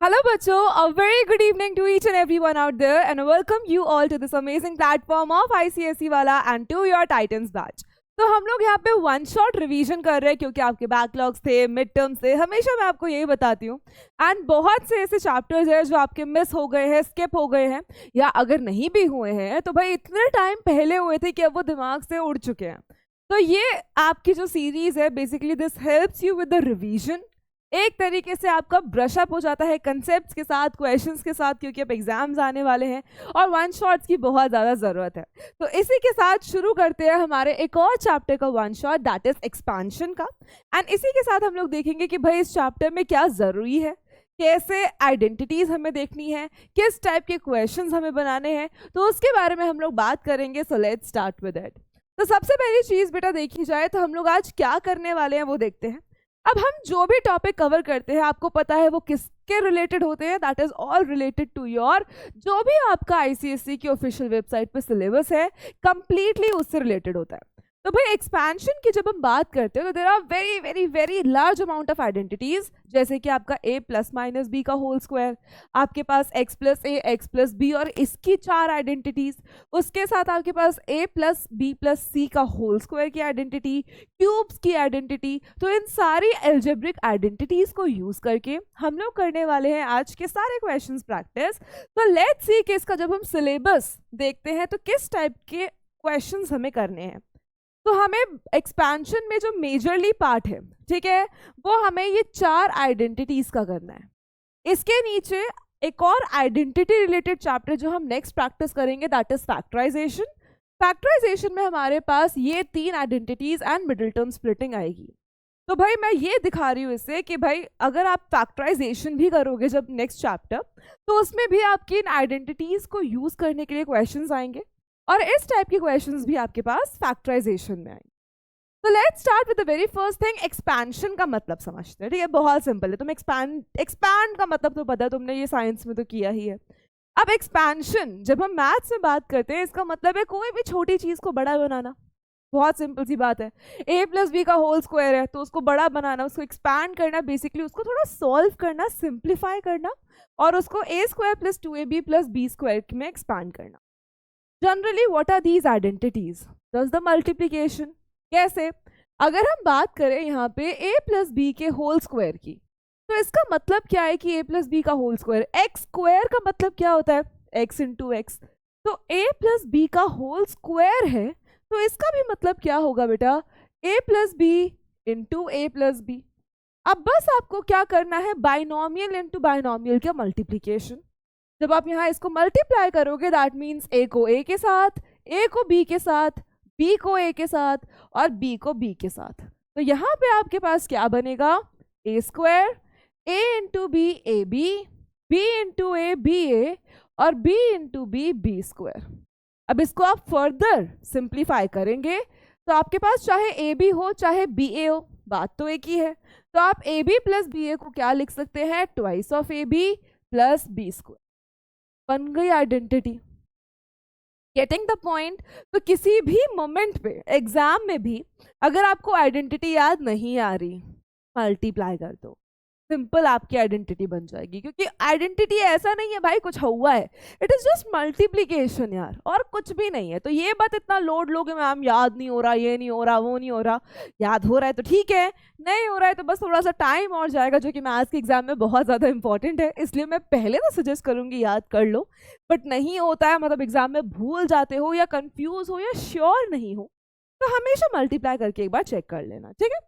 Hello, बच्चों. A very good evening to each and everyone out there, and I welcome you all to this amazing platform of ICSE वाला and to your Titans batch. तो हम लोग यहाँ पे one shot revision कर रहे हैं क्योंकि आपके बैकलॉग्स थे, मिड टर्म्स थे. हमेशा मैं आपको यही बताती हूँ. एंड बहुत से ऐसे चैप्टर्स हैं जो आपके मिस हो गए हैं, स्किप हो गए हैं, या अगर नहीं भी हुए हैं तो भाई इतने टाइम पहले हुए थे कि अब वो दिमाग से उड़ चुके हैं. तो ये आपकी जो सीरीज है, basically this helps you with the revision. एक तरीके से आपका ब्रश अप हो जाता है कंसेप्ट्स के साथ, क्वेश्चंस के साथ, क्योंकि अब एग्जाम्स आने वाले हैं और वन शॉट्स की बहुत ज़्यादा ज़रूरत है. तो इसी के साथ शुरू करते हैं हमारे एक और चैप्टर का one shot, that is expansion का. एंड इसी के साथ हम लोग देखेंगे कि भाई इस चैप्टर में क्या ज़रूरी है, कैसे आइडेंटिटीज़ हमें देखनी है, किस टाइप के क्वेश्चंस हमें बनाने हैं, तो उसके बारे में हम लोग बात करेंगे. So let's start with it. तो सबसे पहली चीज़ बेटा देखी जाए तो हम लोग आज क्या करने वाले हैं वो देखते हैं. अब हम जो भी टॉपिक कवर करते हैं आपको पता है वो किसके रिलेटेड होते हैं. That is all related to your जो भी आपका आईसीएसई की ऑफिशियल वेबसाइट पे सिलेबस है, कंप्लीटली उससे रिलेटेड होता है. तो भाई एक्सपेंशन की जब हम बात करते हैं तो there are very very very large amount of identities, जैसे कि आपका a प्लस माइनस बी का होल स्क्वायर, आपके पास x plus A X plus B और इसकी 4 आइडेंटिटीज, उसके साथ आपके पास a plus B plus C का होल स्क्वायर की आइडेंटिटी, क्यूब्स की आइडेंटिटी. तो इन सारी एल्जेब्रिक आइडेंटिटीज को यूज करके हम लोग करने वाले हैं आज के सारे क्वेश्चंस प्रैक्टिस. तो लेट्स सी कि इसका जब हम सिलेबस देखते हैं तो किस टाइप के क्वेश्चंस हमें करने हैं. तो हमें एक्सपेंशन में जो मेजरली पार्ट है, ठीक है, वो हमें ये 4 आइडेंटिटीज का करना है. इसके नीचे एक और आइडेंटिटी रिलेटेड चैप्टर जो हम नेक्स्ट प्रैक्टिस करेंगे, दैट इज फैक्टराइजेशन. फैक्टराइजेशन में हमारे पास ये 3 identities and middle term splitting आएगी. तो भाई मैं ये दिखा रही हूँ इससे कि भाई अगर आप फैक्टराइजेशन भी करोगे जब नेक्स्ट चैप्टर, तो उसमें भी आपकी इन आइडेंटिटीज को यूज करने के लिए क्वेश्चंस आएंगे और इस टाइप के क्वेश्चंस भी आपके पास फैक्टराइजेशन में आएंगे. तो let's start with the very first thing. Expansion का मतलब समझते हैं, ठीक है, बहुत सिंपल है. तुम एक्सपैंड का मतलब तो पता है, तुमने ये साइंस में तो किया ही है. अब एक्सपेंशन जब हम मैथ्स में बात करते हैं, इसका मतलब है कोई भी छोटी चीज को बड़ा बनाना. बहुत सिंपल सी बात है. a प्लस बी का होल स्क्वायर है तो उसको बड़ा बनाना, उसको एक्सपैंड करना, बेसिकली उसको थोड़ा सॉल्व करना, सिंप्लीफाई करना और उसको a square plus 2ab plus B square में एक्सपैंड करना. Generally what are these identities? Just the multiplication. कैसे? अगर हम बात करें यहाँ पे a प्लस बी के होल स्क्वायर की, तो इसका मतलब क्या है कि a प्लस बी का होल स्क्वायर, एक्स स्क्वायर का मतलब क्या होता है? x into X. तो a प्लस बी का होल स्क्वायर है तो इसका भी मतलब क्या होगा बेटा? a plus B into A plus B. अब बस आपको क्या करना है? बाइनोमियल इंटू बाइनोमियल का मल्टीप्लीकेशन. जब आप यहाँ इसको मल्टीप्लाई करोगे, दैट मीन्स a को a के साथ, a को b के साथ, b को a के साथ और b को b के साथ. तो यहाँ पे आपके पास क्या बनेगा? a square, a into B A B, b into A B A और b into B B square. अब इसको आप फर्दर सिंप्लीफाई करेंगे तो आपके पास चाहे ए बी हो चाहे बी ए हो, बात तो एक ही है. तो आप A B plus B A को क्या लिख सकते हैं? Twice of A B plus B square. बन गई आइडेंटिटी. Getting the point? तो किसी भी मोमेंट पे एग्जाम में भी अगर आपको आइडेंटिटी याद नहीं आ रही, मल्टीप्लाई कर दो, सिंपल आपकी आइडेंटिटी बन जाएगी. क्योंकि आइडेंटिटी ऐसा नहीं है भाई कुछ हुआ है, इट इज जस्ट मल्टीप्लीकेशन यार, और कुछ भी नहीं है. तो ये बात इतना लोड लोगे मैम याद नहीं हो रहा, ये नहीं हो रहा, वो नहीं हो रहा. याद हो रहा है तो ठीक है, नहीं हो रहा है तो बस थोड़ा सा टाइम और जाएगा, जो कि मैथ्स के एग्जाम में बहुत ज़्यादा इंपॉर्टेंट है. इसलिए मैं पहले तो सजेस्ट करूँगी याद कर लो, बट नहीं होता है, मतलब एग्जाम में भूल जाते हो या कन्फ्यूज हो या श्योर नहीं हो, तो हमेशा मल्टीप्लाई करके एक बार चेक कर लेना, ठीक है.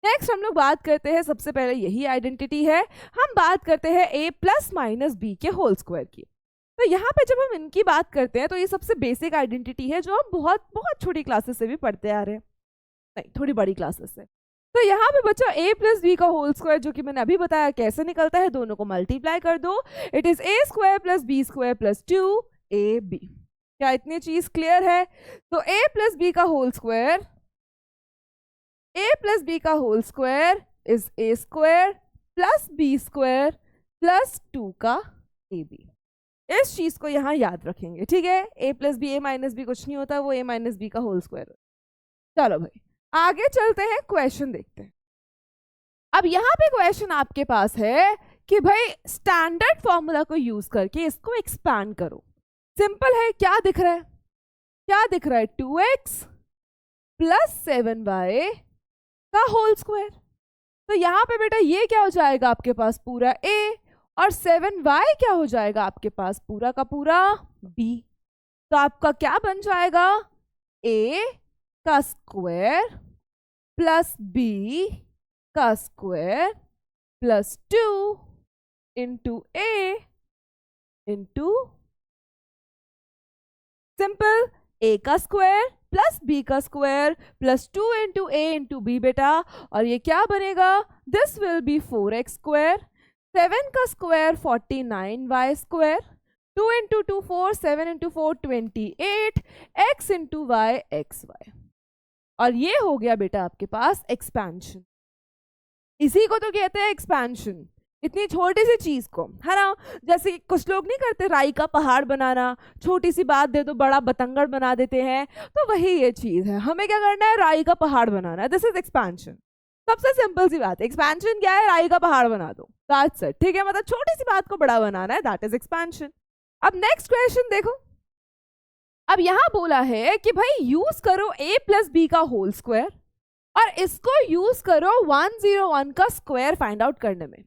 नेक्स्ट हम लोग बात करते हैं, सबसे पहले यही आइडेंटिटी है, हम बात करते हैं a प्लस माइनस बी के होल स्क्वायर की. तो यहाँ पे जब हम इनकी बात करते हैं तो ये सबसे बेसिक आइडेंटिटी है जो हम बहुत बहुत छोटी क्लासेस से भी पढ़ते आ रहे हैं, नहीं थोड़ी बड़ी क्लासेस से. तो यहाँ पे बच्चा a प्लस बी का होल स्क्वायर, जो कि मैंने अभी बताया कैसे निकलता है, दोनों को मल्टीप्लाई कर दो, it is a square plus B square plus 2ab. क्या इतनी चीज क्लियर है? तो a प्लस बी का whole square, a plus B का whole square is a square plus B square plus 2 का ab. इस चीज को यहाँ याद रखेंगे, ठीक है. a plus B, a minus B कुछ नहीं होता, वो a माइनस बी का होल स्क्वायर. चलो भाई आगे चलते हैं, क्वेश्चन देखते हैं. अब यहाँ पे क्वेश्चन आपके पास है कि भाई स्टैंडर्ड फॉर्मूला को यूज करके इसको एक्सपैंड करो। सिंपल है, क्या दिख रहा है, क्या दिख रहा है, 2x प्लस 7y का होल स्क्वायर। तो यहाँ पे बेटा ये क्या हो जाएगा आपके पास पूरा a और 7y क्या हो जाएगा आपके पास पूरा का पूरा b। तो आपका क्या बन जाएगा, a का स्क्वायर प्लस b का square plus 2 into a into simple a का स्क्वायर प्लस b का square plus 2 into a into b बेटा। और ये क्या बनेगा, this will be 4x square, 7 का square 49y square, 2 into 2 4, 7 into 4 28, x into y xy। और ये हो गया बेटा आपके पास एक्सपेंशन। इसी को तो कहते हैं एक्सपेंशन, इतनी छोटी सी चीज को, है ना। जैसे कुछ लोग नहीं करते राई का पहाड़ बनाना, छोटी सी बात दे तो बड़ा बतंगड़ बना देते हैं, तो वही ये चीज है। हमें क्या करना है, राई का पहाड़ बनाना है, दिस इज एक्सपेंशन। सबसे सिंपल सी बात है, एक्सपेंशन क्या है, राई का पहाड़ बना दो, दैट्स इट, ठीक है। मतलब छोटी सी बात को बड़ा बनाना है, दैट इज एक्सपेंशन। अब नेक्स्ट क्वेश्चन देखो, अब यहां बोला है कि भाई यूज करो a प्लस बी का होल स्क्वायर और इसको यूज करो 101 का स्क्वायर फाइंड आउट करने में।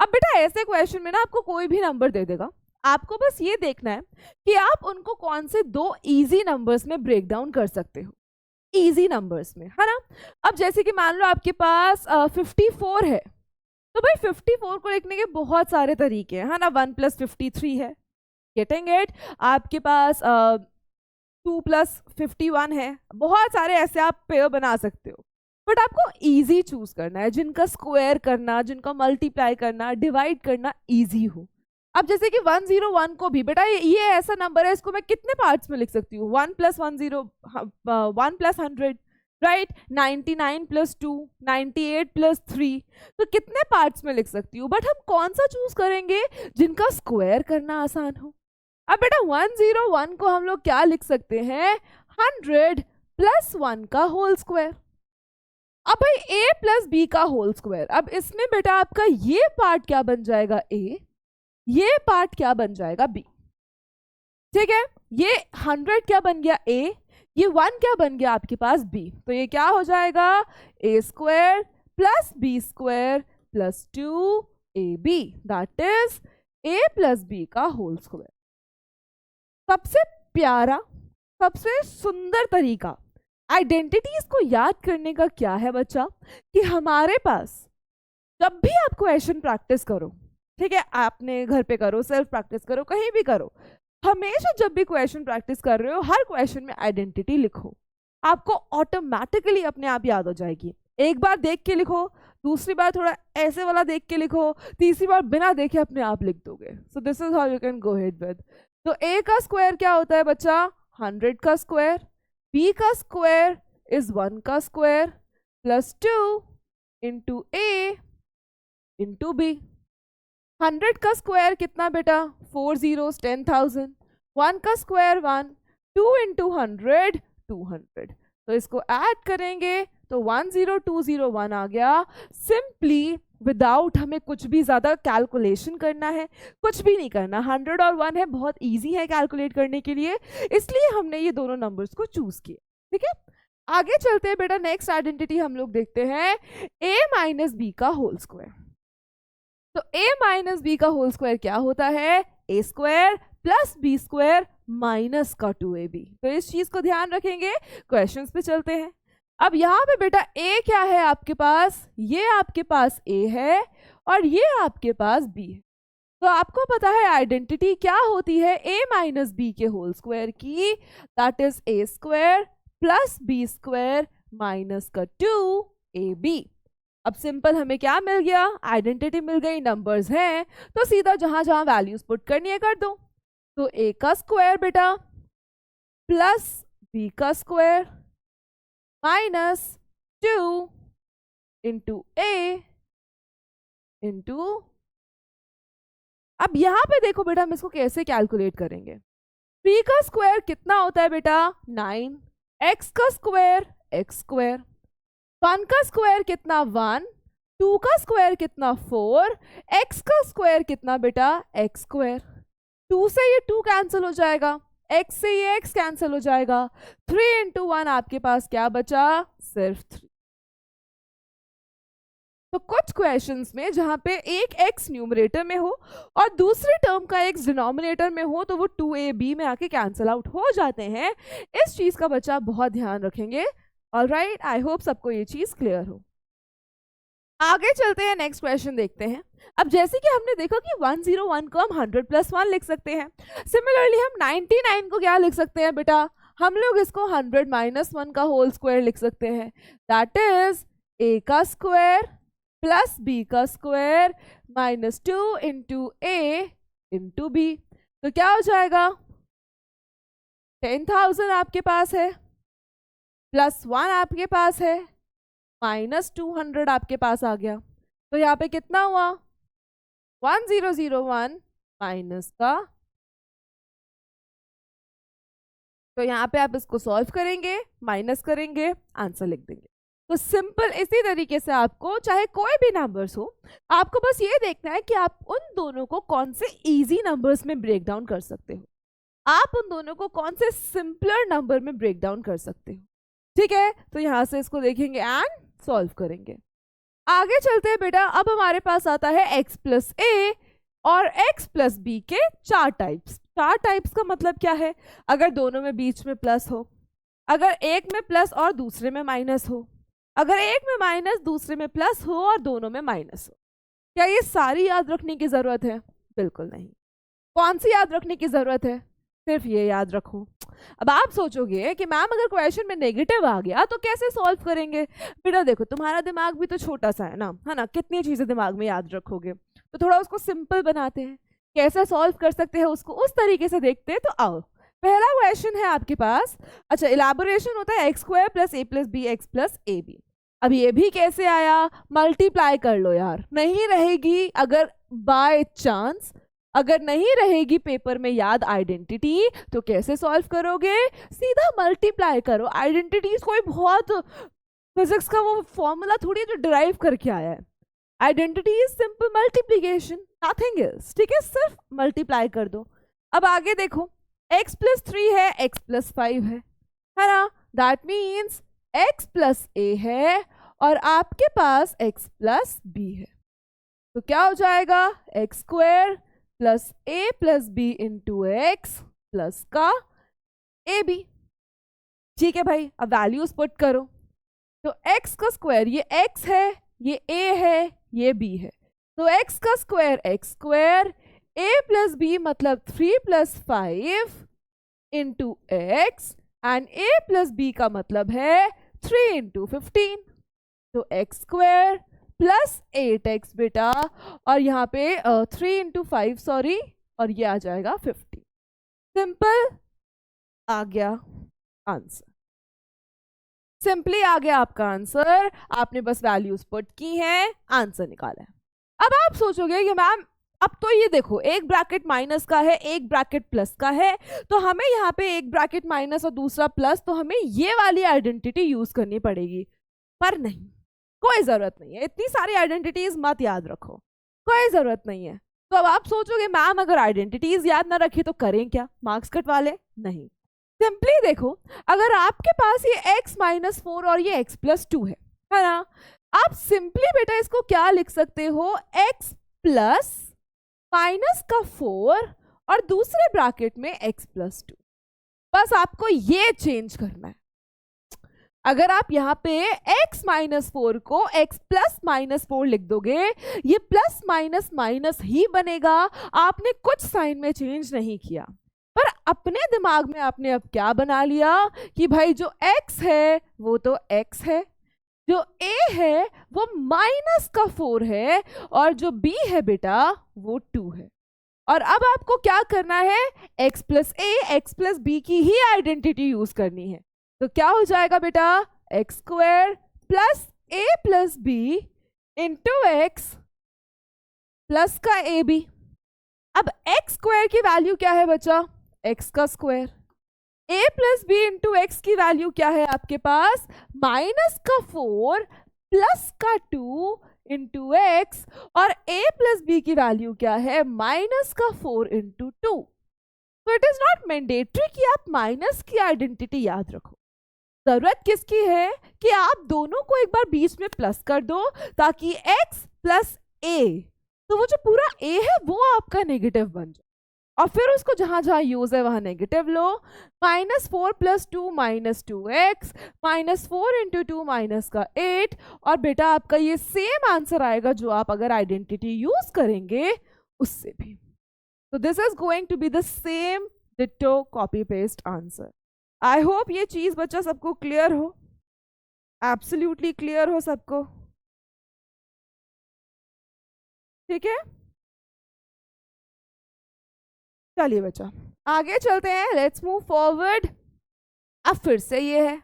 अब बेटा ऐसे क्वेश्चन में ना आपको कोई भी नंबर दे देगा, आपको बस ये देखना है कि आप उनको कौन से दो इजी नंबर्स में ब्रेक डाउन कर सकते हो, इजी नंबर्स में, है ना। अब जैसे कि मान लो आपके पास 54 है, तो भाई 54 को लिखने के बहुत सारे तरीके हैं, है ना। 1 प्लस 53 है, गेटिंग इट। आपके पास 2 प्लस 51 है, बहुत सारे ऐसे आप पेयर बना सकते हो, बट आपको इजी चूज करना है, जिनका स्क्वायर करना, जिनका मल्टीप्लाई करना, डिवाइड करना इजी हो। अब जैसे कि 101 को भी बेटा ये ऐसा नंबर है, इसको मैं कितने पार्ट्स में लिख सकती हूँ, 1 plus 1 plus 100, right, 99 plus 2, 98 plus 3, तो कितने पार्ट्स में लिख सकती हूँ। बट हम कौन सा चूज करेंगे, जिनका स्क्वायर करना आसान हो। अब बेटा 101 को हम लोग क्या लिख सकते हैं, 100 प्लस 1 का होल स्क्वायर। अब भाई a प्लस बी का होल स्क्वायर, अब इसमें बेटा आपका ये पार्ट क्या बन जाएगा a, ये पार्ट क्या बन जाएगा b, ठीक है। ये 100 क्या बन गया a, ये 1 क्या बन गया आपके पास b, तो ये क्या हो जाएगा, a square plus b square plus 2ab, that is a plus b का होल स्क्वायर। सबसे प्यारा, सबसे सुंदर तरीका आइडेंटिटीज को याद करने का क्या है बच्चा, कि हमारे पास जब भी आप क्वेश्चन प्रैक्टिस करो, ठीक है, आपने घर पे करो, सेल्फ प्रैक्टिस करो, कहीं भी करो, हमेशा जब भी क्वेश्चन प्रैक्टिस कर रहे हो हर क्वेश्चन में आइडेंटिटी लिखो, आपको ऑटोमेटिकली अपने आप याद हो जाएगी। एक बार देख के लिखो, दूसरी बार थोड़ा ऐसे वाला देख के लिखो, तीसरी बार बिना देखे अपने आप लिख दोगे। So this is how you can go head with. तो a का स्क्वायर क्या होता है बच्चा, 100 का स्क्वायर, b का स्क्वायर इज 1 का square plus 2 into a into b। 100 का स्क्वायर कितना बेटा, 4 zeros 10,000, 1 का स्क्वायर 1, 2 इंटू 100 200, तो इसको ऐड करेंगे तो 10201 आ गया। सिंपली विदाउट हमें कुछ भी ज़्यादा कैलकुलेशन करना है, कुछ भी नहीं करना, 100 और 1 है, बहुत इजी है कैलकुलेट करने के लिए, इसलिए हमने ये दोनों नंबर्स को चूज किए, ठीक है। आगे चलते हैं बेटा, नेक्स्ट आइडेंटिटी हम लोग देखते हैं a माइनस बी का होल स्क्वायर। तो a माइनस बी का होल स्क्वायर क्या होता है, a square plus b square minus का 2ab। तो इस चीज को ध्यान रखेंगे, क्वेश्चंस पे चलते हैं। अब यहाँ पे बेटा a क्या है आपके पास, ये आपके पास a है और ये आपके पास b है। तो आपको पता है आइडेंटिटी क्या होती है a माइनस बी के होल स्क्वायर की, that is a square plus b square minus का 2ab। अब सिंपल हमें क्या मिल गया, आइडेंटिटी मिल गई, नंबर्स हैं, तो सीधा जहां जहां वैल्यूज पुट करनी है कर दो। तो a का स्क्वायर बेटा प्लस b का square minus 2 into a into, अब यहां पे देखो बेटा हम इसको कैसे कैलकुलेट करेंगे। 3 का स्क्वायर कितना होता है बेटा 9, x का स्क्वायर x स्क्वायर, 1 का स्क्वायर कितना 1, 2 का स्क्वायर कितना 4, x का स्क्वायर कितना बेटा x स्क्वायर। 2 से ये 2 कैंसिल हो जाएगा, x से ये x कैंसिल हो जाएगा, 3 इंटू 1 आपके पास क्या बचा, सिर्फ 3। तो कुछ क्वेश्चंस में जहां पे एक x न्यूमरेटर में हो और दूसरे टर्म का x डिनोमिनेटर में हो तो वो 2ab में आके कैंसिल आउट हो जाते हैं। इस चीज का बच्चा बहुत ध्यान रखेंगे। ऑलराइट, आई होप सबको ये चीज क्लियर हो। आगे चलते हैं, नेक्स्ट क्वेश्चन देखते हैं। अब जैसे कि हमने देखा कि 101 को हम 100 + 1 लिख सकते हैं, सिमिलरली हम 99 को क्या लिख सकते हैं बेटा, हम लोग इसको 100 - 1 का होल स्क्वायर लिख सकते हैं। दैट इज a का स्क्वायर प्लस b का square -2 into a into b। तो क्या हो जाएगा, 10,000 आपके पास है, +1 आपके पास है, -200 आपके पास आ गया। तो यहाँ पे कितना हुआ, 1001 माइनस का, तो यहाँ पे आप इसको सॉल्व करेंगे, माइनस करेंगे, आंसर लिख देंगे। तो सिंपल इसी तरीके से आपको चाहे कोई भी नंबर्स हो, आपको बस ये देखना है कि आप उन दोनों को कौन से इजी नंबर्स में ब्रेक डाउन कर सकते हो, आप उन दोनों को कौन से सिंपलर नंबर में ब्रेक डाउन कर सकते हो। ठीक है, तो यहाँ से इसको देखेंगे एंड सॉल्व करेंगे। आगे चलते हैं बेटा। अब हमारे पास आता है x + a और x + b के 4 टाइप्स। 4 टाइप्स का मतलब क्या है, अगर दोनों में बीच में प्लस हो, अगर एक में प्लस और दूसरे में माइनस हो, अगर एक में माइनस दूसरे में प्लस हो और दोनों में माइनस हो। क्या ये सारी याद रखने की जरूरत है, बिल्कुल नहीं। कौन सी याद रखने की जरूरत है, सिर्फ ये याद रखो। अब आप सोचोगे कि मैम अगर क्वेश्चन में नेगेटिव आ गया तो कैसे सॉल्व करेंगे। बेटा देखो, तुम्हारा दिमाग भी तो छोटा सा है ना, कितनी चीजें दिमाग में याद रखोगे, तो थोड़ा उसको सिंपल बनाते हैं, कैसे सॉल्व कर सकते हैं उसको उस तरीके से देखते हैं। तो आओ, पहला क्वेश्चन है आपके पास, अच्छा इलेबोरेशन होता है x² + a + b x + ab। अब ये भी कैसे आया, मल्टीप्लाई कर लो यार, नहीं रहेगी अगर बाय चांस, अगर नहीं रहेगी पेपर में याद आइडेंटिटी तो कैसे सॉल्व करोगे, सीधा मल्टीप्लाई करो। आइडेंटिटीज कोई बहुत फिजिक्स का वो फॉर्मूला थोड़ी जो डिराइव करके आया है। Identity is simple multiplication, nothing else. ठीक है, सिर्फ मल्टीप्लाई कर दो। अब आगे देखो, x + 3 है, x + 5 है ना, दैट मीन्स x + a है और आपके पास x + b है। तो क्या हो जाएगा, x² + a + b into x plus का ab। ठीक है भाई, अब वैल्यूज पुट करो। तो x का स्क्वायर, ये x है, ये a है, ये b है, तो x का स्क्वायर x², a + b मतलब 3 + 5 into x and a + b का मतलब है 3 इंटू 15। तो x² + 8x बेटा, और यहाँ पे 3 इंटू 5 सॉरी, और ये आ जाएगा 50। सिंपल आ गया आंसर, सिंपली आ गया आपका आंसर। आपने बस वैल्यूज पुट की हैं, आंसर निकाला है। अब आप सोचोगे कि मैम अब तो ये देखो, एक ब्रैकेट माइनस का है, एक ब्रैकेट प्लस का है, तो हमें यहाँ पे एक ब्रैकेट माइनस और दूसरा प्लस, तो हमें ये वाली आइडेंटिटी यूज करनी पड़ेगी। पर नहीं, कोई जरूरत नहीं है, इतनी सारी आइडेंटिटीज मत याद रखो, कोई जरूरत नहीं है। तो अब आप सोचोगे मैम अगर आइडेंटिटीज याद ना रखे तो करें क्या, मार्क्स कटवा ले? नहीं, सिंपली देखो, अगर आपके पास ये x - 4 और ये x + 2 है ना, आप सिंपली बेटा इसको क्या लिख सकते हो, x + -4 और दूसरे ब्रैकेट में x + 2। बस आपको ये चेंज करना है। अगर आप यहाँ पे x - 4 को x + -4 लिख दोगे, ये प्लस माइनस माइनस ही बनेगा, आपने कुछ साइन में चेंज नहीं किया। पर अपने दिमाग में आपने अब क्या बना लिया कि भाई जो x है वो तो x है, जो a है वो -4 है, और जो b है बेटा वो 2 है। और अब आपको क्या करना है, x + a x + b की ही आइडेंटिटी यूज करनी है। तो क्या हो जाएगा बेटा, x² + a + b into x plus का ab। अब x² की वैल्यू क्या है बच्चा, x का square, a + b into x की वैल्यू क्या है आपके पास, -4 + 2 इंटू एक्स और a प्लस बी की वैल्यू क्या है, माइनस का 4 इंटू 2। तो इट इज नॉट मैंडेटरी कि आप माइनस की आइडेंटिटी याद रखो। जरूरत किसकी है कि आप दोनों को एक बार बीच में प्लस कर दो ताकि x प्लस a, तो वो जो पूरा a है वो आपका नेगेटिव बन जाए और फिर उसको जहां जहां यूज है वहां नेगेटिव लो। -4 + 2 -2x, -4 × 2 माइनस का 8, और बेटा आपका ये सेम आंसर आएगा जो आप अगर आइडेंटिटी यूज करेंगे उससे भी। तो this is going to be the same ditto copy paste answer. I hope ये चीज बच्चा सबको क्लियर हो, एब्सोल्युटली क्लियर हो सबको, ठीक है। चलिए बच्चा आगे चलते हैं, लेट्स मूव फॉरवर्ड। अब फिर से ये है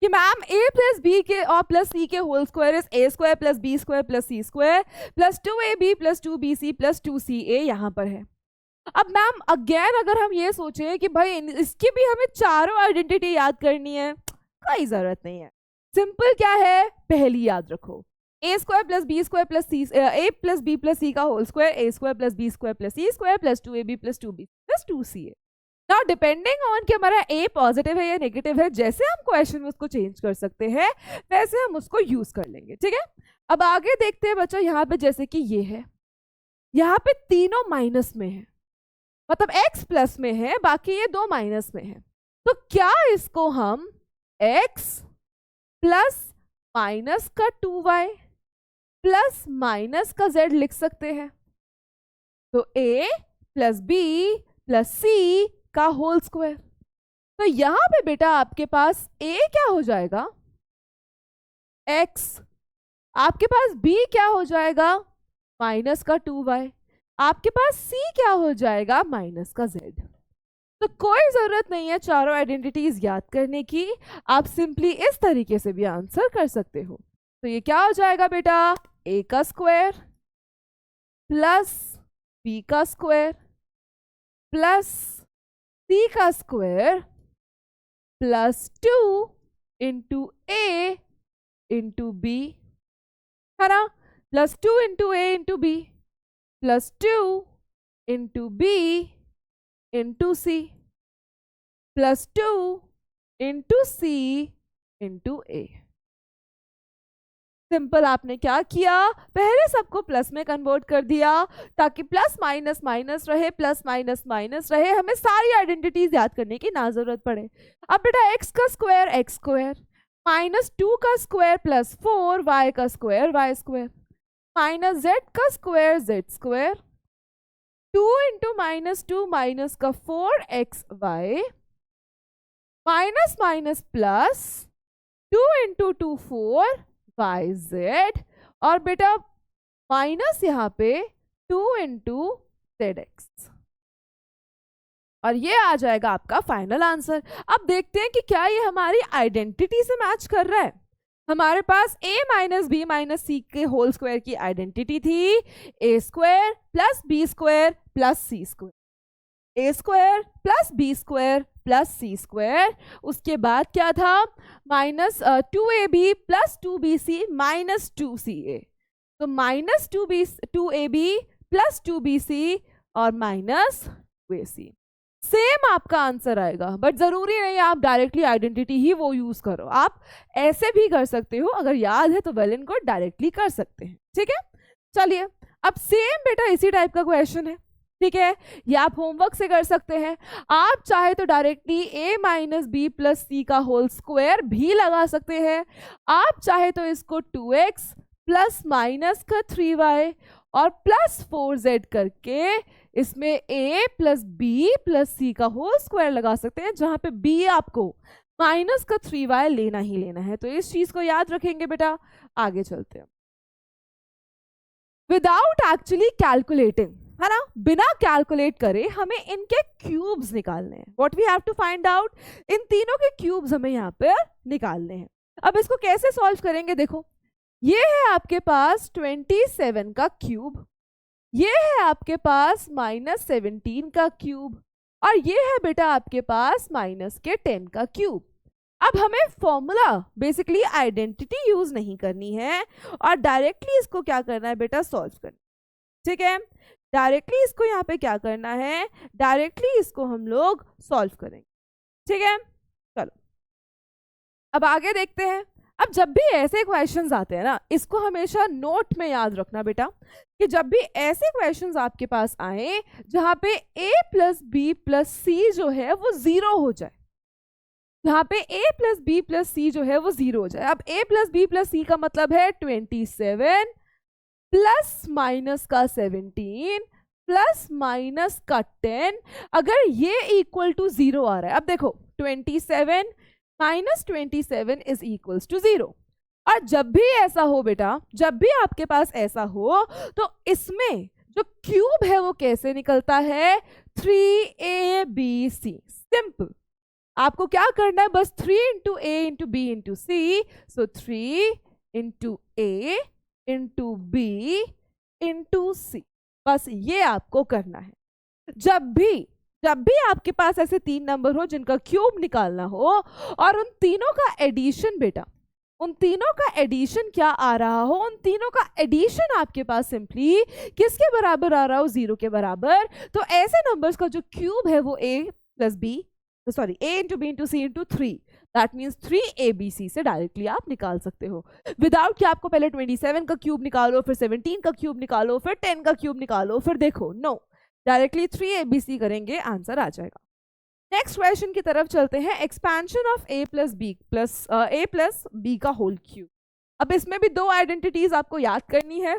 कि मैम a प्लस बी के और प्लस सी के whole square is a square plus B square plus C square plus 2ab plus 2bc plus 2ca यहाँ पर है। अब मैम अगेन अगर हम ये सोचें कि भाई इसकी भी हमें चारों आइडेंटिटी याद करनी है, कोई जरूरत नहीं है। सिंपल क्या है, पहली याद रखो, a square plus B square plus C, a plus B plus C का whole square a square plus B square plus C square plus 2ab plus 2b plus 2ca। Now depending on कि हमारा a positive है या negative है, जैसे हम question में उसको चेंज कर सकते हैं वैसे हम उसको यूज कर लेंगे, ठीक है। अब आगे देखते हैं बच्चों, यहाँ पे जैसे कि ये है, यहाँ पे तीनों माइनस में है, मतलब x प्लस में है, बाकी ये दो माइनस में है। तो क्या इसको हम x प्लस माइनस का 2y प्लस माइनस का z लिख सकते हैं? तो a plus b plus c का होल स्क्वायर। तो यहां पे बेटा आपके पास a क्या हो जाएगा, x, आपके पास b क्या हो जाएगा, माइनस का 2y, आपके पास c क्या हो जाएगा, माइनस का z। तो कोई जरूरत नहीं है चारों आइडेंटिटीज याद करने की, आप सिंपली इस तरीके से भी आंसर कर सकते हो। तो ये क्या हो जाएगा बेटा, a का स्क्वायर प्लस b का स्क्वायर प्लस c का square plus 2 into a into b, है ना, plus 2 into a into b plus 2 into b into c plus 2 into c into a। Simple आपने क्या किया, पहले सबको प्लस में कन्वर्ट कर दिया ताकि प्लस माइनस माइनस रहे, प्लस माइनस माइनस रहे, हमें सारी आइडेंटिटीज याद करने की ना जरूरत पड़े। अब बेटा x का स्क्वायर x स्क्वायर, माइनस 2 का स्क्वायर प्लस 4 y का square y square, minus z का square z square, 2 into -2 minus का 4xy, minus minus plus 2 into 2 4yz, और बेटा माइनस यहाँ पे 2 इंटू zx, और ये आ जाएगा आपका फाइनल आंसर। अब देखते हैं कि क्या ये हमारी आइडेंटिटी से मैच कर रहा है। हमारे पास a minus B minus C के होल स्क्वायर की आइडेंटिटी थी a square plus B square plus C square, a square plus B square plus C square, उसके बाद क्या था, minus 2ab plus 2bc minus 2ca, तो माइनस 2ab प्लस 2bc और minus 2ac। Same आपका answer आएगा, but जरूरी नहीं आप डायरेक्टली आइडेंटिटी ही वो यूज करो, आप ऐसे भी कर सकते हो, अगर याद है तो वेल एंड गुड, डायरेक्टली कर सकते हैं, ठीक है। चलिए अब सेम बेटा इसी टाइप का क्वेश्चन है, ठीक है, ये आप होमवर्क से कर सकते हैं। आप चाहे तो directly a minus B plus C का होल स्क्वायर भी लगा सकते हैं, आप चाहे तो इसको 2x प्लस माइनस का 3y और प्लस 4z करके इसमें a plus B plus C का होल स्क्वायर लगा सकते हैं, जहां पे b आपको माइनस का 3y लेना ही लेना है। तो इस चीज को याद रखेंगे बेटा। आगे चलते हैं, विदाउट एक्चुअली कैलकुलेटिंग, है ना, बिना कैलकुलेट करे हमें इनके क्यूब्स निकालने हैं। What we have to find out, इन तीनों के क्यूब्स हमें यहाँ पर निकालने हैं। अब इसको कैसे सॉल्व करेंगे, देखो ये है आपके पास 27 का क्यूब, ये है आपके पास -17 का क्यूब, और ये है बेटा आपके पास -10 का क्यूब। अब हमें फॉर्मूला बेसिकली आइडेंटिटी यूज नहीं करनी है और डायरेक्टली इसको क्या करना है बेटा, सॉल्व करना। ठीक है, डायरेक्टली इसको यहाँ पे क्या करना है, डायरेक्टली इसको हम लोग सॉल्व करेंगे। ठीक है, चलो अब आगे देखते हैं। अब जब भी ऐसे क्वेश्चंस आते हैं ना, इसको हमेशा नोट में याद रखना बेटा, कि जब भी ऐसे क्वेश्चंस आपके पास आए जहाँ पे a प्लस बी प्लस सी जो है वो 0 हो जाए, यहाँ पे a प्लस बी प्लस सी जो है वो 0 हो जाए। अब a plus B plus C का मतलब है 27 प्लस माइनस का 17 प्लस माइनस का 10, अगर ये इक्वल टू 0 आ रहा है। अब देखो 27 माइनस 27 इज इक्वल्स टू 0। और जब भी ऐसा हो बेटा, जब भी आपके पास ऐसा हो, तो इसमें जो क्यूब है वो कैसे निकलता है, 3abc। सिंपल, आपको क्या करना है, बस 3 into A into B into C, so 3 into A into B into सी, बस ये आपको करना है। जब भी आपके पास ऐसे 3 नंबर हो जिनका क्यूब निकालना हो और उन तीनों का एडिशन बेटा, उन तीनों का एडिशन क्या आ रहा हो, उन तीनों का एडिशन आपके पास सिंपली किसके बराबर आ रहा हो, 0 के बराबर, तो ऐसे नंबर्स का जो क्यूब है वो a plus B, sorry a into B into C into 3, that means 3abc से डायरेक्टली आप निकाल सकते हो, विदाउट कि आपको पहले 27 का क्यूब निकालो, फिर 17 का क्यूब निकालो, फिर 10 का क्यूब निकालो, फिर देखो। नो, डायरेक्टली 3abc करेंगे, आंसर आ जाएगा। नेक्स्ट क्वेश्चन की तरफ चलते हैं। Expansion of a plus B का होल क्यूब। अब इसमें भी 2 आइडेंटिटीज आपको याद करनी है,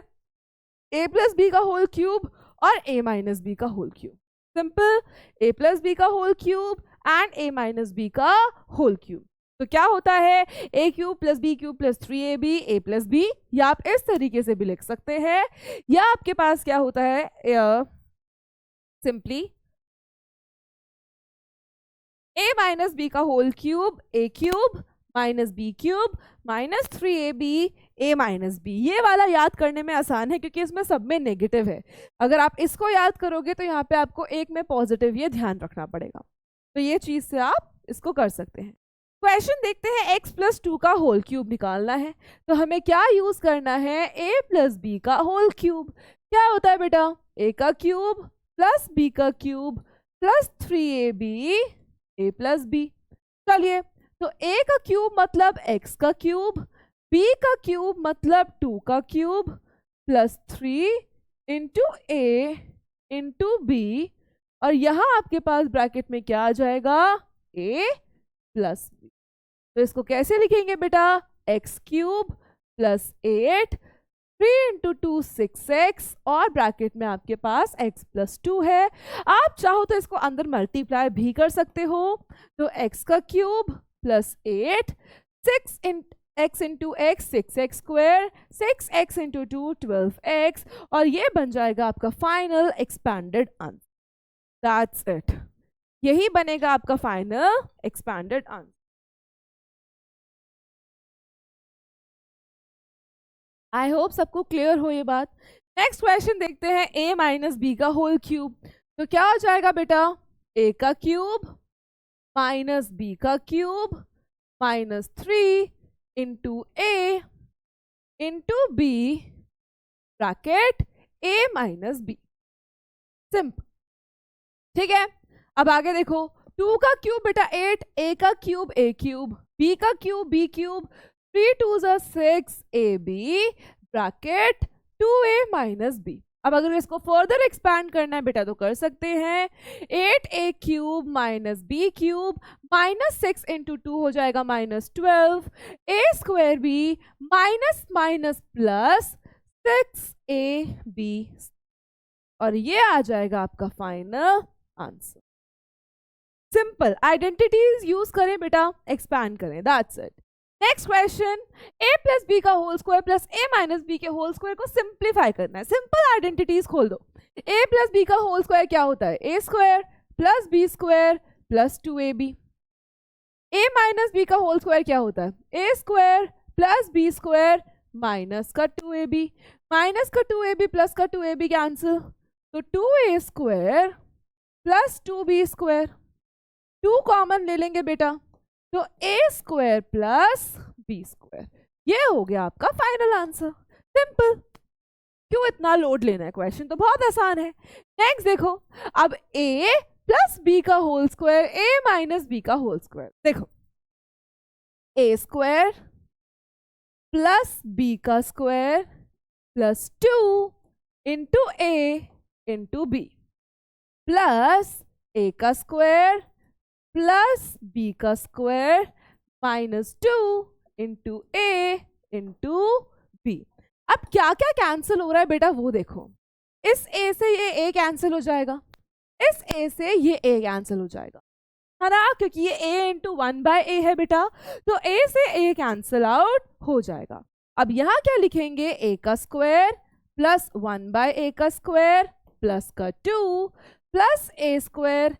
a प्लस बी का होल क्यूब और a माइनस बी का whole cube. Simple, a plus B का whole cube and a minus B का होल क्यूब। तो क्या होता है, a cube plus B cube plus 3ab a plus B, या आप इस तरीके से भी लिख सकते हैं, या आपके पास क्या होता है, सिंपली a माइनस बी का whole cube a cube minus B cube minus 3ab a minus B. ये वाला याद करने में आसान है क्योंकि इसमें सब में नेगेटिव है। अगर आप इसको याद करोगे तो यहाँ पे आपको एक में पॉजिटिव ये ध्यान रखना पड़ेगा, तो ये चीज से आप इसको कर सकते हैं। क्वेश्चन देखते हैं, x प्लस 2 का होल क्यूब निकालना है, तो हमें क्या यूज करना है, a प्लस बी का होल क्यूब। क्या होता है बेटा, a का क्यूब प्लस b का cube plus 3ab a plus B. चलिए, तो a का क्यूब मतलब x का क्यूब, b का क्यूब मतलब 2 का cube plus 3 into a into B, और यहाँ आपके पास ब्रैकेट में क्या आ जाएगा, a प्लस बी। तो इसको कैसे लिखेंगे बेटा, x cube plus 8 3 into 2 6x, और ब्रैकेट में आपके पास x प्लस 2 है। आप चाहो तो इसको अंदर मल्टीप्लाई भी कर सकते हो, तो x का cube plus 8 6x into x 6x square 6x into 2 12x, और ये बन जाएगा आपका final expanded answer. That's it, यही बनेगा आपका final expanded answer. I hope सबको क्लियर हो ये बात। नेक्स्ट क्वेश्चन देखते हैं, a माइनस बी का होल क्यूब। तो क्या हो जाएगा बेटा, a का क्यूब माइनस बी का cube minus 3 into a into B bracket a minus B. Simple, ठीक है। अब आगे देखो, 2 का क्यूब बेटा 8, a का क्यूब a क्यूब, b का cube b cube, 3 2 6 ab bracket 2a minus b। अब अगर इसको फर्दर एक्सपैंड करना है बेटा तो कर सकते हैं, 8a cube minus b cube minus 6 into 2 हो जाएगा minus 12, a square b minus minus plus 6ab, और ये आ जाएगा आपका final answer. Simple, identities use करें बेटा, एक्सपैंड करें, that's it. Next question, a plus B का whole square plus a minus B के होल स्क्वायर को सिंप्लीफाई करना है। सिंपल आइडेंटिटीज खोल दो। a प्लस बी का होल स्क्वायर क्या होता है, a square plus b square plus 2ab। a minus B का होल स्क्वायर क्या होता है, a square plus b square minus का 2ab, माइनस का 2ab प्लस का 2ab कैंसिल, तो 2a square plus 2b square, 2 common ले लेंगे बेटा, तो ए स्क्वायर प्लस बी स्क्वायर, ये हो गया आपका फाइनल आंसर। सिंपल, क्यों इतना लोड लेना है, क्वेश्चन तो बहुत आसान है। नेक्स्ट देखो, अब a प्लस बी का whole square, a minus B का होल स्क्वायर। देखो a स्क्वायर प्लस बी का square plus 2 into A into B plus a का स्क्वायर प्लस बी का square minus 2 into A into B. अब क्या क्या cancel हो रहा है बेटा वो देखो, इस a से ये a कैंसिल हो जाएगा, इस a से ये a कैंसिल हो जाएगा, है ना, क्योंकि ये a इंटू 1/a है बेटा, तो a से a कैंसिल आउट हो जाएगा। अब यहाँ क्या लिखेंगे, a का स्क्वायर प्लस 1/a का स्क्वायर प्लस का 2 plus a square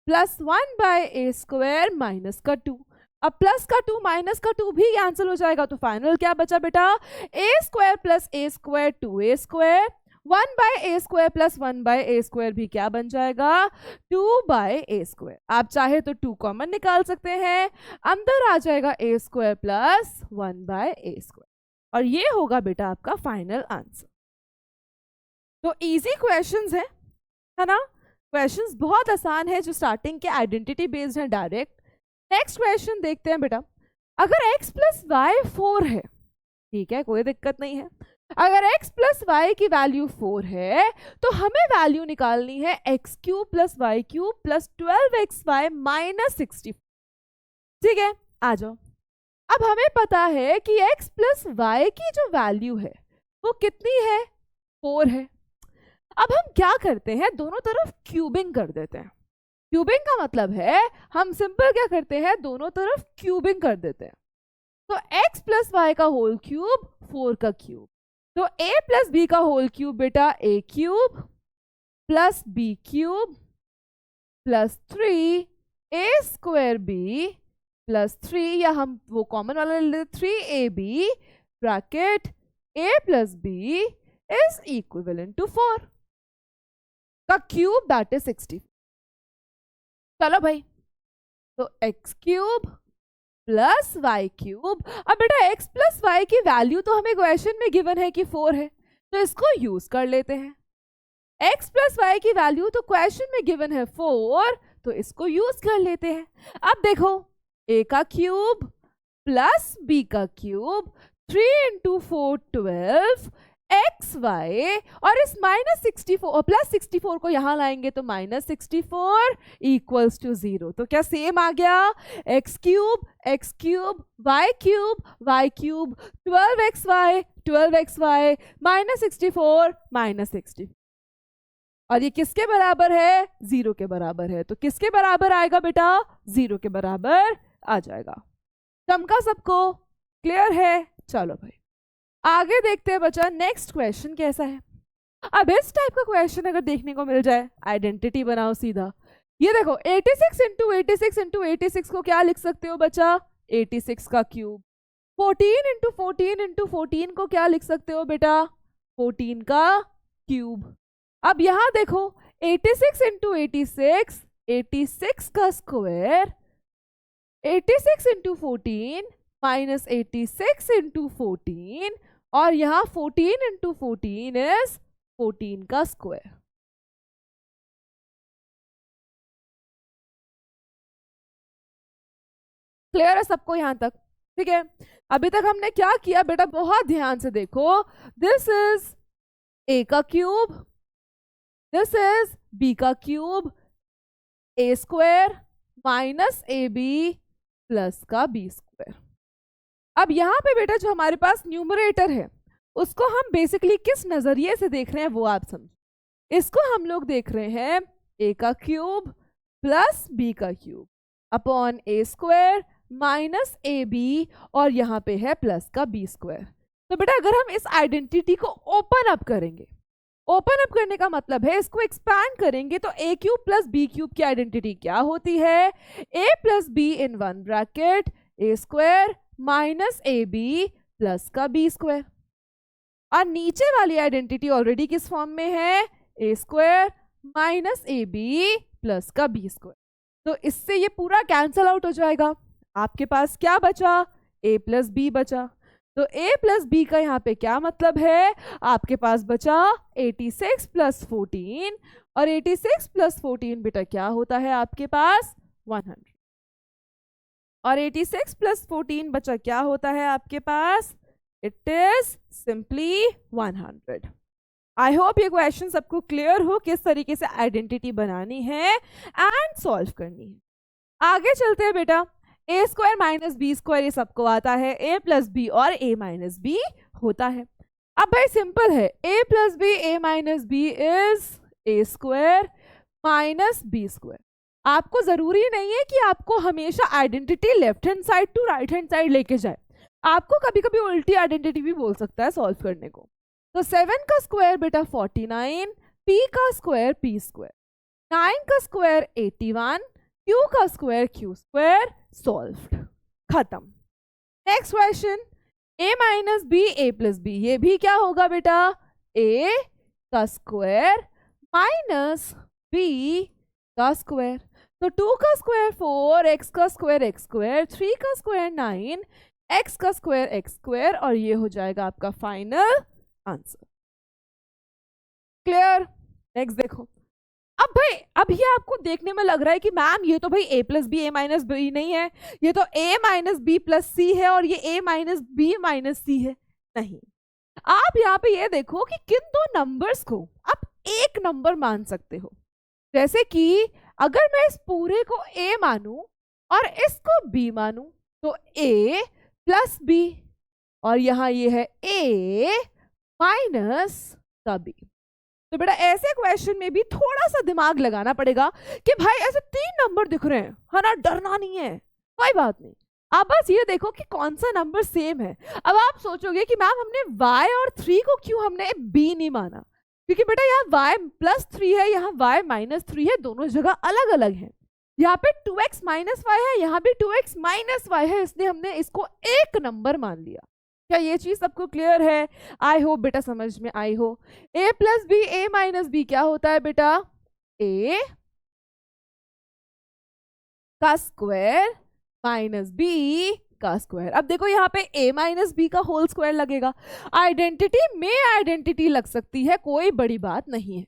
plus 1/a square minus का 2। अब प्लस का 2 माइनस का 2 भी कैंसिल हो जाएगा, तो फाइनल क्या बचा बेटा, a square plus a square 2a square 1/a square plus 1/a square भी क्या बन जाएगा, 2/a स्क्वायर। आप चाहे तो 2 कॉमन निकाल सकते हैं, अंदर आ जाएगा a square plus 1/a square, और ये होगा बेटा आपका फाइनल आंसर। तो इजी क्वेश्चंस है ना, क्वेश्चंस बहुत आसान है, जो स्टार्टिंग के आइडेंटिटी बेस्ड है डायरेक्ट। नेक्स्ट क्वेश्चन देखते हैं बेटा, अगर x प्लस वाई 4 है, ठीक है, कोई दिक्कत नहीं है, अगर x प्लस वाई की वैल्यू 4 है तो हमें वैल्यू निकालनी है x cube plus Y cube plus 12xy minus 60। ठीक है, आ जाओ। अब हमें पता है कि x प्लस वाई की जो वैल्यू है वो कितनी है, 4 है। अब हम क्या करते हैं, दोनों तरफ क्यूबिंग कर देते हैं। क्यूबिंग का मतलब है हम सिंपल क्या करते हैं, दोनों तरफ क्यूबिंग कर देते हैं। तो x प्लस वाई का होल क्यूब 4 का क्यूब, तो a प्लस बी का होल क्यूब बेटा a cube plus B cube plus 3 a square B plus 3, या हम वो कॉमन वाला ले लेते 3ab bracket a plus B is equivalent to 4 का क्यूब, दैट इज 60। चलो भाई, तो x cube plus Y cube. अब बेटा x प्लस वाई की वैल्यू तो हमें क्वेश्चन में गिवन है कि 4 है, तो इसको यूज कर लेते हैं। x प्लस वाई की वैल्यू तो क्वेश्चन में गिवन है 4, तो इसको यूज कर लेते हैं। अब देखो, a का क्यूब प्लस b का क्यूब 3 इंटू 4 12 एक्स वाई, और इस माइनस 64 प्लस 64 को यहां लाएंगे तो माइनस 64 इक्वल्स टू 0। तो क्या सेम आ गया, X cube Y cube 12xy minus 64 minus 60, और ये किसके बराबर है, 0 के बराबर है। तो किसके बराबर आएगा बेटा, 0 के बराबर आ जाएगा। चमका सबको, क्लियर है। चलो भाई आगे देखते हैं बच्चा, नेक्स्ट क्वेश्चन कैसा है। अब इस टाइप का क्वेश्चन अगर देखने को मिल जाए, आइडेंटिटी बनाओ सीधा। ये देखो 86 इंटू 86 इंटू 86 को क्या लिख सकते हो बच्चा, 86 का क्यूब। 14 इंटू 14 इंटू 14 को क्या लिख सकते हो बेटा, 14 का क्यूब। अब यहां देखो 86 इंटू 86, 86 का स्क्वायर, 86 इंटू 14 माइनस 86 इंटू 14, और यहां 14 इंटू 14 इज 14 का स्क्वायर। क्लियर है सबको यहां तक, ठीक है। अभी तक हमने क्या किया बेटा, बहुत ध्यान से देखो, दिस इज a का क्यूब, दिस इज b का cube, a square minus ab plus का b स्क्वायर। अब यहाँ पे बेटा जो हमारे पास न्यूमरेटर है उसको हम बेसिकली किस नजरिए से देख रहे हैं वो आप समझो। इसको हम लोग देख रहे हैं a का क्यूब प्लस b का cube upon a square minus ab, और यहाँ पे है प्लस का b स्क्वायर। तो बेटा अगर हम इस आइडेंटिटी को ओपन अप करेंगे, ओपन अप करने का मतलब है इसको एक्सपैंड करेंगे, तो a cube plus b cube की आइडेंटिटी क्या होती है, a plus be in one bracket a square minus ab plus का b स्क्वायर, और नीचे वाली आइडेंटिटी ऑलरेडी किस फॉर्म में है, a square minus ab plus का b स्क्वायर। तो इससे ये पूरा कैंसल आउट हो जाएगा। आपके पास क्या बचा, a प्लस बी बचा। तो a प्लस बी का यहाँ पे क्या मतलब है, आपके पास बचा 86 प्लस 14, और 86 प्लस 14 बेटा क्या होता है आपके पास 100, और 86 प्लस 14 बचा क्या होता है आपके पास, it is simply 100। I hope ये क्वेश्चन सबको क्लियर हो किस तरीके से आइडेंटिटी बनानी है एंड सॉल्व करनी है। आगे चलते हैं बेटा, ए स्क्वायर माइनस बी स्क्वायर ये सबको आता है, ए प्लस बी और ए माइनस बी होता है। अब भाई सिंपल है, A plus B A minus B is A square minus B square. आपको जरूरी नहीं है कि आपको हमेशा identity left hand side to right hand side लेके जाए, आपको कभी कभी उल्टी आइडेंटिटी भी बोल सकता है सॉल्व करने को। तो 7 का स्क्वायर बेटा 49, p का स्क्वायर p स्क्वायर, 9 का स्क्वायर 81, q का स्क्वायर q स्क्वायर, सॉल्व्ड, खत्म। Next question, a minus B A plus B, ये भी क्या होगा बेटा, a का स्क्वायर माइनस b का स्क्वायर। तो 2 का स्क्वायर 4, x का स्क्वायर x स्क्वायर, 3 का स्क्वायर 9, x का स्क्वायर x स्क्वायर, और ये हो जाएगा आपका फाइनल आंसर। क्लियर। नेक्स्ट देखो, अब भाई अब ये आपको देखने में लग रहा है कि मैम ये तो भाई a plus B A minus B नहीं है, ये तो a minus B plus C है और ये a minus B minus C है। नहीं, आप यहाँ पे ये देखो कि किन दो नंबर्स को आप एक नंबर मान सकते हो। जैसे कि अगर मैं इस पूरे को a मानूं और इसको b मानूं तो a प्लस बी, और यहाँ ये है a माइनस का b। तो बेटा ऐसे क्वेश्चन में भी थोड़ा सा दिमाग लगाना पड़ेगा कि भाई ऐसे 3 नंबर दिख रहे हैं, है ना, डरना नहीं है, कोई बात नहीं, आप बस ये देखो कि कौन सा नंबर सेम है। अब आप सोचोगे कि मैम हमने y और 3 को क्यों हमने b नहीं माना, क्योंकि बेटा यहाँ y प्लस 3 है, यहाँ y माइनस 3 है, दोनों जगह अलग अलग है। यहाँ पे 2x माइनस वाई है, यहाँ भी 2x माइनस वाई है, इसलिए हमने इसको एक नंबर मान लिया। क्या ये चीज सबको क्लियर है? आई होप बेटा समझ में आई हो। a plus B A minus B क्या होता है बेटा, a का स्क्वायर माइनस b का स्क्वायर। अब देखो यहाँ पे a माइनस बी का होल स्क्वायर लगेगा, आइडेंटिटी में आइडेंटिटी लग सकती है, कोई बड़ी बात नहीं है।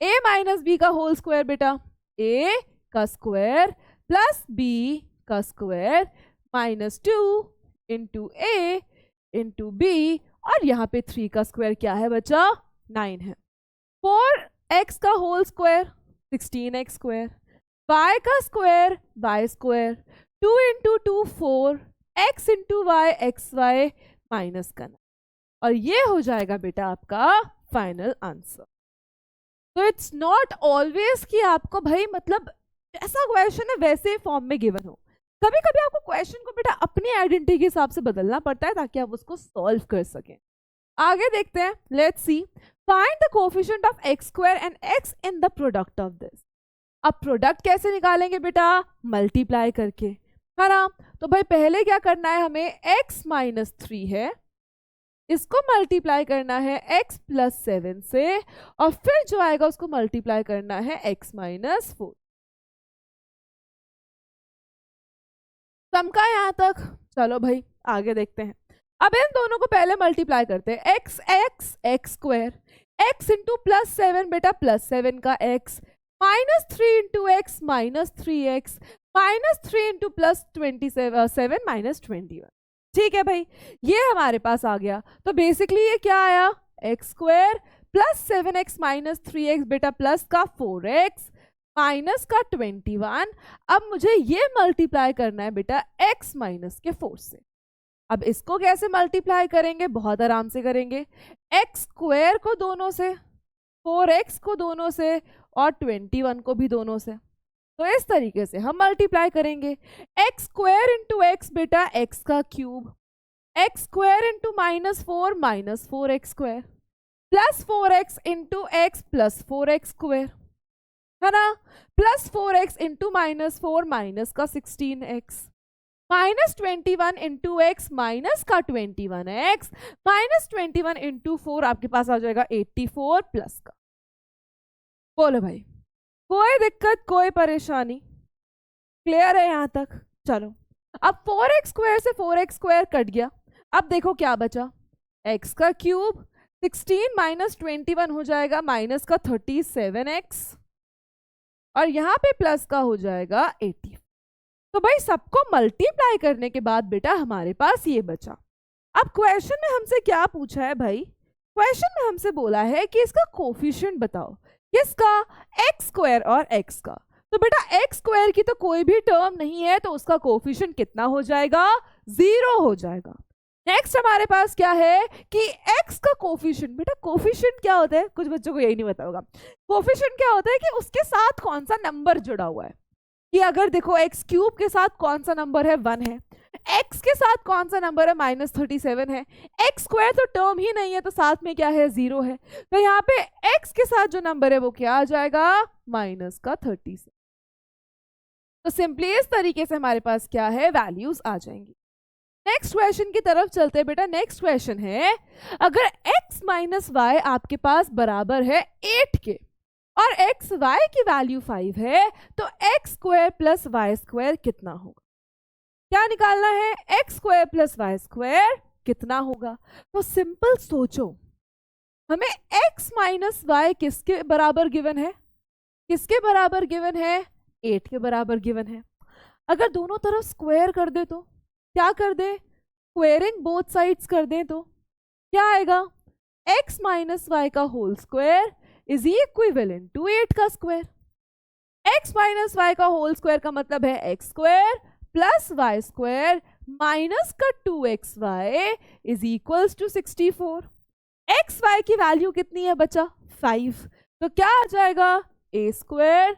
a माइनस बी का होल स्क्वायर बेटा a का स्क्वायर प्लस b का square minus 2 into a into B, और यहाँ पे 3 का स्क्वायर क्या है बच्चा 9 है। 4x का whole square 16x square, y का square y square, 2 into 2 4, x into Y X Y minus का 9, और ये हो जाएगा बेटा आपका फाइनल आंसर। तो इट्स नॉट ऑलवेज कि आपको भाई मतलब ऐसा क्वेश्चन है वैसे फॉर्म में गिवन हो, कभी कभी आपको क्वेश्चन को बेटा अपनी आइडेंटिटी के हिसाब से बदलना पड़ता है ताकि आप उसको सॉल्व कर सकें। आगे देखते हैं, let's see, find the coefficient of x square and x in the product of this. अब प्रोडक्ट कैसे निकालेंगे बेटा, मल्टीप्लाई करके, है ना। तो भाई पहले क्या करना है हमें, x माइनस 3 है, इसको मल्टीप्लाई करना है x प्लस 7 से, और फिर जो आएगा उसको मल्टीप्लाई करना है x माइनस 4। समझा यहाँ तक? चलो भाई आगे देखते हैं। अब इन दोनों को पहले मल्टीप्लाई करते हैं, x x x square, x into plus 7 बेटा प्लस 7 का x, minus 3 into x minus 3x, minus 3 into plus 27 minus 21। ठीक है भाई, ये हमारे पास आ गया। तो बेसिकली ये क्या आया, x square plus 7x minus 3x बेटा प्लस का 4x माइनस का 21। अब मुझे ये मल्टीप्लाई करना है बेटा x माइनस के 4 से। अब इसको कैसे मल्टीप्लाई करेंगे, बहुत आराम से करेंगे, एक्स स्क्वायर को दोनों से, 4x को दोनों से, और 21 को भी दोनों से। तो इस तरीके से हम मल्टीप्लाई करेंगे, एक्स स्क्वायर इंटू एक्स बेटा x का cube, x square into minus 4 minus 4x square, plus 4x into x plus 4x square, है ना, plus 4x into minus 4 minus का 16x, minus 21 into x minus का 21x, minus 21 into 4 आपके पास आ जाएगा 84 plus का। बोलो भाई, कोई दिक्कत कोई परेशानी? क्लियर है यहाँ तक? चलो अब 4x स्क्वायर से 4x स्क्वायर कट गया, अब देखो क्या बचा, x का क्यूब 16 माइनस 21 हो जाएगा माइनस का 37x और यहाँ पे प्लस का हो जाएगा 80। तो भाई सबको मल्टीप्लाई करने के बाद बेटा हमारे पास ये बचा। अब क्वेश्चन में हमसे क्या पूछा है भाई, क्वेश्चन में हमसे बोला है कि इसका कोफिशिएंट बताओ, किसका, एक्स स्क्वायर और एक्स का। तो बेटा एक्स स्क्वायर की तो कोई भी टर्म नहीं है तो उसका कोफिशिएंट कितना हो जाएगा, 0 हो जाएगा। नेक्स्ट हमारे पास क्या है कि x का कोफिशिएंट, बेटा कोफिशिएंट क्या होता है, कुछ बच्चों को यही नहीं पता होगा। कोफिशिएंट क्या होता है कि उसके साथ कौन सा नंबर जुड़ा हुआ है, कि अगर देखो x क्यूब के साथ कौन सा नंबर है, 1 है, x के साथ कौन सा नंबर है, -37 है, x स्क्वायर तो टर्म ही नहीं है तो साथ में क्या है, 0 है, तो यहाँ पे x के साथ जो नंबर है वो क्या आ जाएगा, -37। तो सिंपली इस तरीके से हमारे पास क्या है, वैल्यूज आ जाएंगी। नेक्स्ट क्वेश्चन की तरफ चलते हैं बेटा। नेक्स्ट क्वेश्चन है, अगर x माइनस वाई आपके पास बराबर है 8 के और x y की वैल्यू 5 है तो x square plus Y square कितना होगा, क्या निकालना है, x square plus Y square कितना होगा। तो सिंपल सोचो, हमें x माइनस वाई किसके बराबर गिवन है, किसके बराबर गिवन है, 8 के बराबर गिवन है। अगर दोनों तरफ स्क्वायर कर दे तो क्या कर दे, स्क्वेयरिंग बोथ साइड्स कर दें तो क्या आएगा, x माइनस वाई का whole square is equivalent to 8 का स्क्वायर। x माइनस वाई का होल स्क्वायर का मतलब है x square plus Y square minus का 2xy is equals to 64। X Y की वैल्यू कितनी है बच्चा, 5, तो क्या आ जाएगा, a square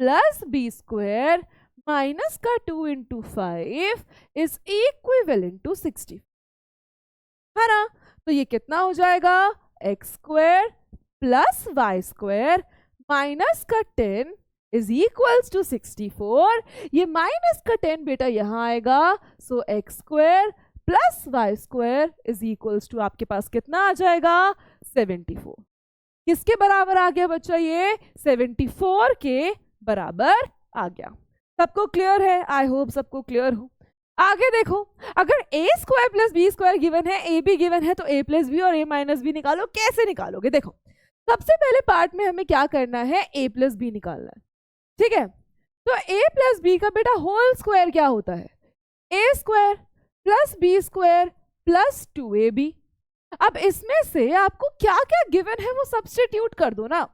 plus B square minus का 2 इंटू 5 इज इक्विवेलेंट टू 60, है ना। तो ये कितना हो जाएगा, X square plus Y square minus का 10 इज इक्वल्स टू 64। ये माइनस का 10 बेटा यहाँ आएगा, so X square plus Y square is equals to आपके पास कितना आ जाएगा, 74। किसके बराबर आ गया बच्चा, ये 74 के बराबर आ गया। सबको क्लियर है, आई होप सबको क्लियर हो। आगे देखो, अगर a square plus B square given है, a भी गिवन है, तो a प्लस बी और a माइनस बी निकालो। कैसे निकालोगे, देखो सबसे पहले पार्ट में हमें क्या करना है, a प्लस बी निकालना है, ठीक है। तो a प्लस बी का बेटा होल स्क्वायर क्या होता है, a square plus B square plus 2ab। अब इसमें से आपको क्या क्या गिवन है वो सब्स्टिट्यूट कर दो ना।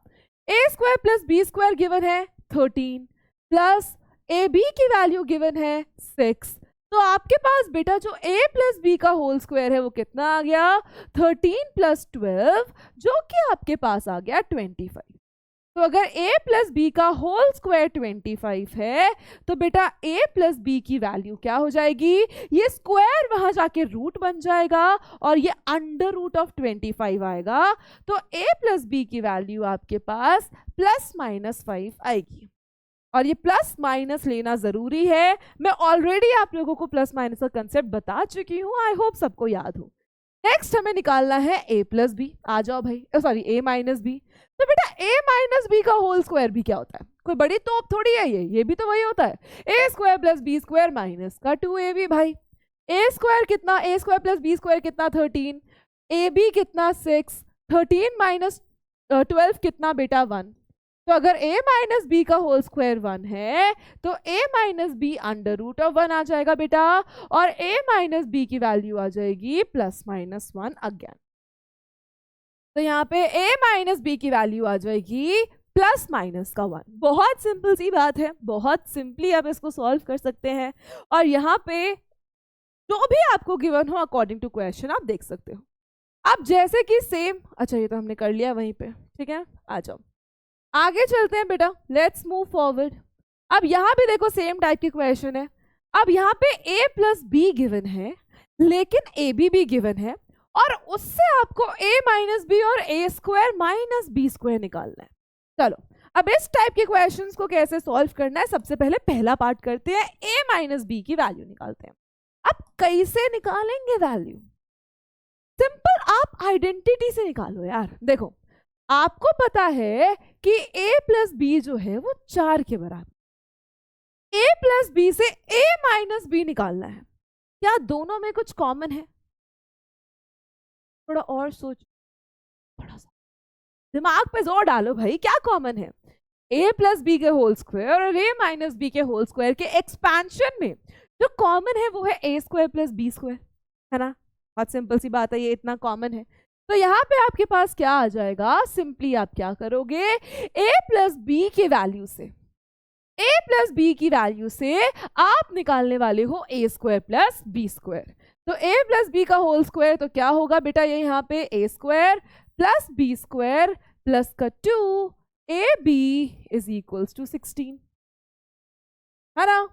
a square plus B square given है 13 प्लस ab की वैल्यू गिवन है 6, तो आपके पास बेटा जो a प्लस बी का होल स्क्वायर है वो कितना आ गया, 13 प्लस 12 जो कि आपके पास आ गया 25। तो अगर a प्लस बी का होल स्क्वायर 25 है तो बेटा a प्लस बी की वैल्यू क्या हो जाएगी, ये स्क्वायर वहां जाके रूट बन जाएगा और ये अंडर रूट ऑफ 25 आएगा। तो a प्लस बी की वैल्यू आपके पास प्लस माइनस 5 आएगी। और ये प्लस माइनस लेना जरूरी है, मैं ऑलरेडी आप लोगों को प्लस माइनस का कंसेप्ट बता चुकी हूँ, आई होप सबको याद हो। नेक्स्ट हमें निकालना है a प्लस बी, आ जाओ भाई, सॉरी a माइनस बी। तो बेटा a माइनस बी का होल स्क्वायर भी क्या होता है, कोई बड़ी तोप थोड़ी है ये भी तो वही होता है, a square plus B square minus का 2ab। भाई a स्क्वायर कितना, a square plus B square कितना 13, ab कितना 6, 13 माइनस 12 कितना बेटा 1। तो अगर a माइनस बी का होल स्क्वायर 1 है तो a minus B under root of 1 आ जाएगा बेटा, और a माइनस बी की वैल्यू आ जाएगी प्लस माइनस 1 अगेन। तो यहाँ पे a माइनस बी की वैल्यू आ जाएगी प्लस माइनस का 1। बहुत सिंपल सी बात है, बहुत सिंपली आप इसको सॉल्व कर सकते हैं। और यहाँ पे जो भी आपको गिवन हो अकॉर्डिंग टू क्वेश्चन आप देख सकते हो। अब जैसे कि सेम, अच्छा ये तो हमने कर लिया वहीं पे, ठीक है, आ जाओ आगे चलते हैं बेटा, लेट्स मूव फॉरवर्ड। अब यहाँ भी देखो सेम टाइप की क्वेश्चन है। अब यहाँ पे a प्लस बी गिवन है लेकिन ए बी भी गिवन है और उससे आपको a माइनस बी और a square minus B square निकालना है। चलो अब इस टाइप के क्वेश्चंस को कैसे सॉल्व करना है, सबसे पहले पहला पार्ट करते हैं, a माइनस बी की वैल्यू निकालते हैं। अब कैसे निकालेंगे वैल्यू, सिंपल आप आइडेंटिटी से निकालो यार। देखो आपको पता है कि a प्लस बी जो है वो 4 के बराबर, a प्लस बी से a माइनस बी निकालना है। क्या दोनों में कुछ कॉमन है? थोड़ा और सोच, थोड़ा सा दिमाग पे जोर डालो भाई, क्या कॉमन है? a प्लस बी के होल स्क्वायर और a माइनस बी के होल स्क्वायर के एक्सपेंशन में जो कॉमन है वो है a square plus B square, है ना? बहुत सिंपल सी बात है, ये इतना कॉमन है। तो यहाँ पे आपके पास क्या आ जाएगा? सिंपली आप क्या करोगे, a प्लस बी के वैल्यू से, a प्लस बी की वैल्यू से आप निकालने वाले हो a square plus B square. तो a प्लस बी का होल स्क्वायर तो क्या होगा बेटा, ये यहाँ पे a square plus B square plus का 2 ab इज इक्वल्स टू 16, है ना?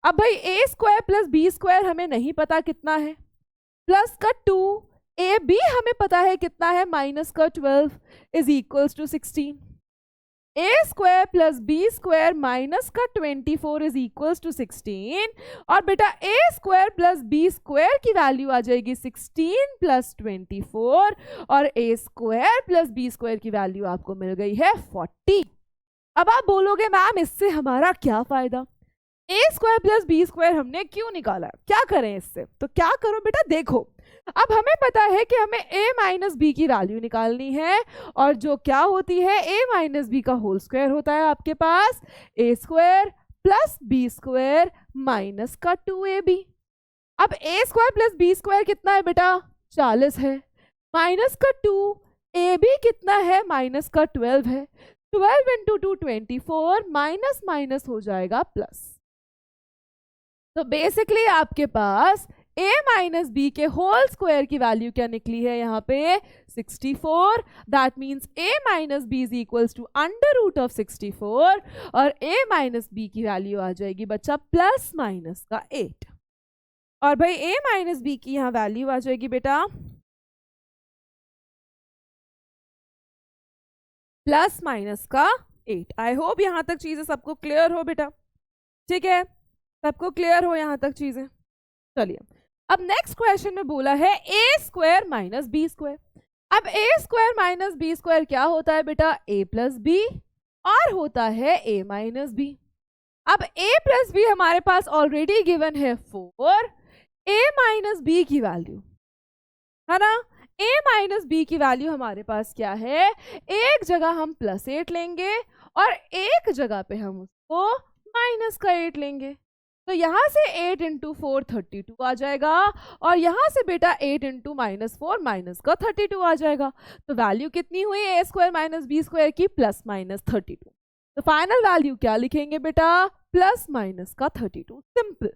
अब भाई a square plus B square हमें नहीं पता कितना है, प्लस का 2 ab हमें पता है कितना है, माइनस का 12 is equals to 16। a square plus B square minus का 24 इज इक्वल्स टू 16। और बेटा a square plus B square की वैल्यू आ जाएगी 16 प्लस 24 और a square plus B square की वैल्यू आपको मिल गई है 40। अब आप बोलोगे मैम इससे हमारा क्या फायदा? a square plus B square हमने क्यों निकाला, क्या करें इससे? तो क्या करो बेटा, देखो अब हमें पता है कि हमें a माइनस बी की वैल्यू निकालनी है, और जो क्या होती है, a माइनस बी का होल स्क्वायर होता है आपके पास a square plus B square minus का 2ab। अब a square plus B square कितना है बेटा, 40 है, माइनस का 2ab कितना है, माइनस का 12 है, 12 इंटू 2 24, माइनस माइनस हो जाएगा प्लस। तो बेसिकली आपके पास a माइनस बी के होल स्क्वायर की वैल्यू क्या निकली है यहाँ पे, 64। That means a minus B is equals to under root of 64 और a माइनस बी की वैल्यू आ जाएगी बच्चा प्लस माइनस का 8। और भाई a माइनस बी की यहाँ वैल्यू आ जाएगी बेटा प्लस माइनस का 8। आई होप यहाँ तक चीजें सबको क्लियर हो बेटा, ठीक है? सबको क्लियर हो यहाँ तक चीजें? चलिए अब नेक्स्ट क्वेश्चन में बोला है a square minus B square. अब a square minus B square क्या होता है बेटा, a प्लस बी और होता है a माइनस बी। अब a प्लस बी हमारे पास ऑलरेडी गिवन है 4, a माइनस बी की वैल्यू, है ना? a माइनस बी की वैल्यू हमारे पास क्या है, एक जगह हम प्लस 8 लेंगे और एक जगह पे हम उसको माइनस का 8 लेंगे। तो यहाँ से 8 इंटू 4 32 आ जाएगा और यहाँ से बेटा 8 इंटू माइनस 4 माइनस का 32 आ जाएगा। तो वैल्यू कितनी हुई a square minus B square की, प्लस माइनस 32। तो फाइनल वैल्यू क्या लिखेंगे बेटा, प्लस माइनस का 32। सिंपल,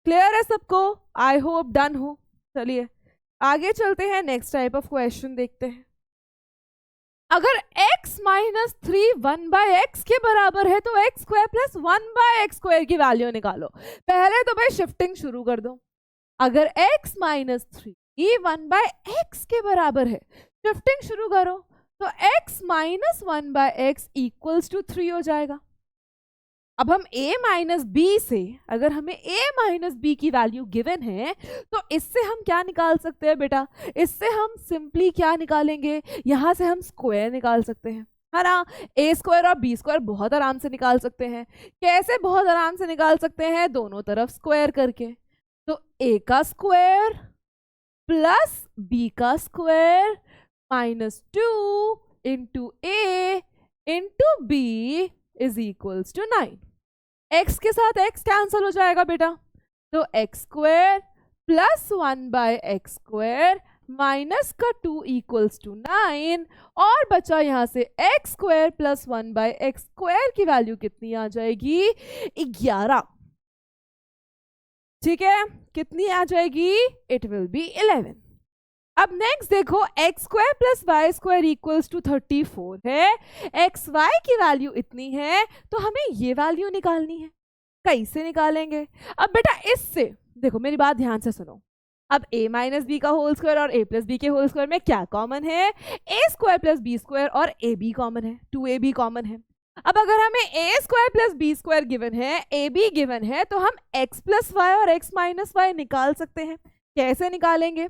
क्लियर है सबको? आई होप डन हो। चलिए आगे चलते हैं, नेक्स्ट टाइप ऑफ क्वेश्चन देखते हैं। अगर x माइनस 3 1/x के बराबर है तो x square plus 1/x square की वैल्यू निकालो। पहले तो भाई शिफ्टिंग शुरू कर दो। अगर x माइनस 3 1/x के बराबर है, शिफ्टिंग शुरू करो, तो x minus 1/x equals to 3 हो जाएगा। अब हम a माइनस बी से, अगर हमें a माइनस बी की वैल्यू गिवन है तो इससे हम क्या निकाल सकते हैं बेटा, इससे हम सिंपली क्या निकालेंगे, यहाँ से हम स्क्वायर निकाल सकते हैं, है ना? a स्क्वायर और b स्क्वायर बहुत आराम से निकाल सकते हैं। कैसे बहुत आराम से निकाल सकते हैं, दोनों तरफ स्क्वायर करके। तो a का स्क्वायर प्लस b का square minus 2 into a into b is equals to 9। x के साथ x कैंसल हो जाएगा बेटा, तो x square plus 1/x square minus का 2 इक्वल्स टू 9 और बचा यहाँ से x square plus 1/x square की वैल्यू कितनी आ जाएगी, 11। ठीक है, कितनी आ जाएगी, इट विल बी 11। अब नेक्स्ट देखो, x square plus Y square equals to 34 है, एक्स वाई की वैल्यू इतनी है तो हमें ये वैल्यू निकालनी है। कैसे निकालेंगे? अब बेटा इससे देखो, मेरी बात ध्यान से सुनो। अब a माइनस बी का होल स्क्वायर और a प्लस बी के होल स्क्वायर में क्या कॉमन है, a square plus B square और ab कॉमन है, 2ab कॉमन है। अब अगर हमें a square plus B square given है, ab गिवन है, तो हम x प्लस वाई और x माइनस वाई निकाल सकते हैं। कैसे निकालेंगे?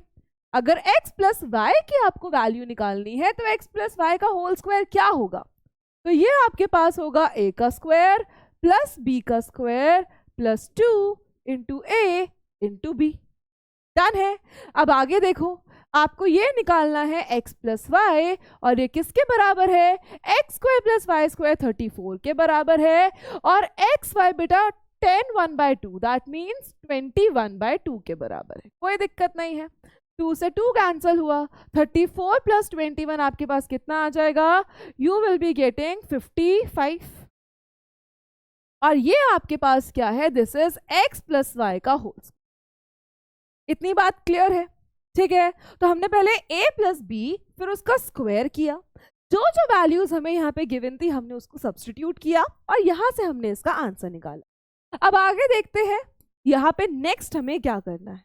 अगर x प्लस वाई की आपको वैल्यू निकालनी है तो x प्लस वाई का होल स्क्वायर क्या होगा, तो ये आपके पास होगा a का स्क्वायर प्लस बी का square plus 2 into A into B. Done है। अब आगे देखो, आपको ये निकालना है x प्लस वाई, और ये किसके बराबर है? X square plus Y square 34 के बराबर है, और एक्स वाई बेटा 10 1/2 दैट मीन्स 21/2 के बराबर है। कोई दिक्कत नहीं है, 2 से 2 कैंसिल हुआ, 34 प्लस 21 आपके पास कितना आ जाएगा? You will be getting 55। और ये आपके पास क्या है? This is x plus Y का होल। इतनी बात क्लियर है? ठीक है, तो हमने पहले a प्लस बी फिर उसका स्क्वायर किया, जो जो वैल्यूज हमें यहाँ पे गिवन थी हमने उसको सब्स्टिट्यूट किया, और यहाँ से हमने इसका आंसर निकाला। अब आगे देखते हैं यहाँ पे नेक्स्ट हमें क्या करना है।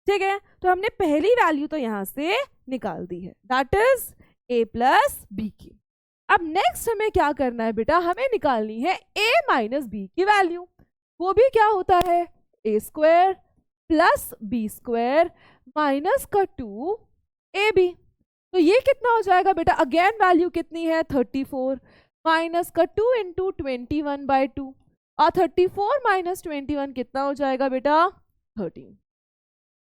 ठीक है, तो हमने पहली वैल्यू तो यहाँ से निकाल दी है, that is a plus B की। अब नेक्स्ट हमें क्या करना है बेटा? हमें निकालनी है a माइनस बी की वैल्यू। वो भी क्या होता है? a square plus B square minus का 2 ए बी। तो ये कितना हो जाएगा बेटा? अगेन वैल्यू कितनी है? 34 माइनस का 2 इंटू 21/2, और 34 माइनस 21 कितना हो जाएगा बेटा? 13।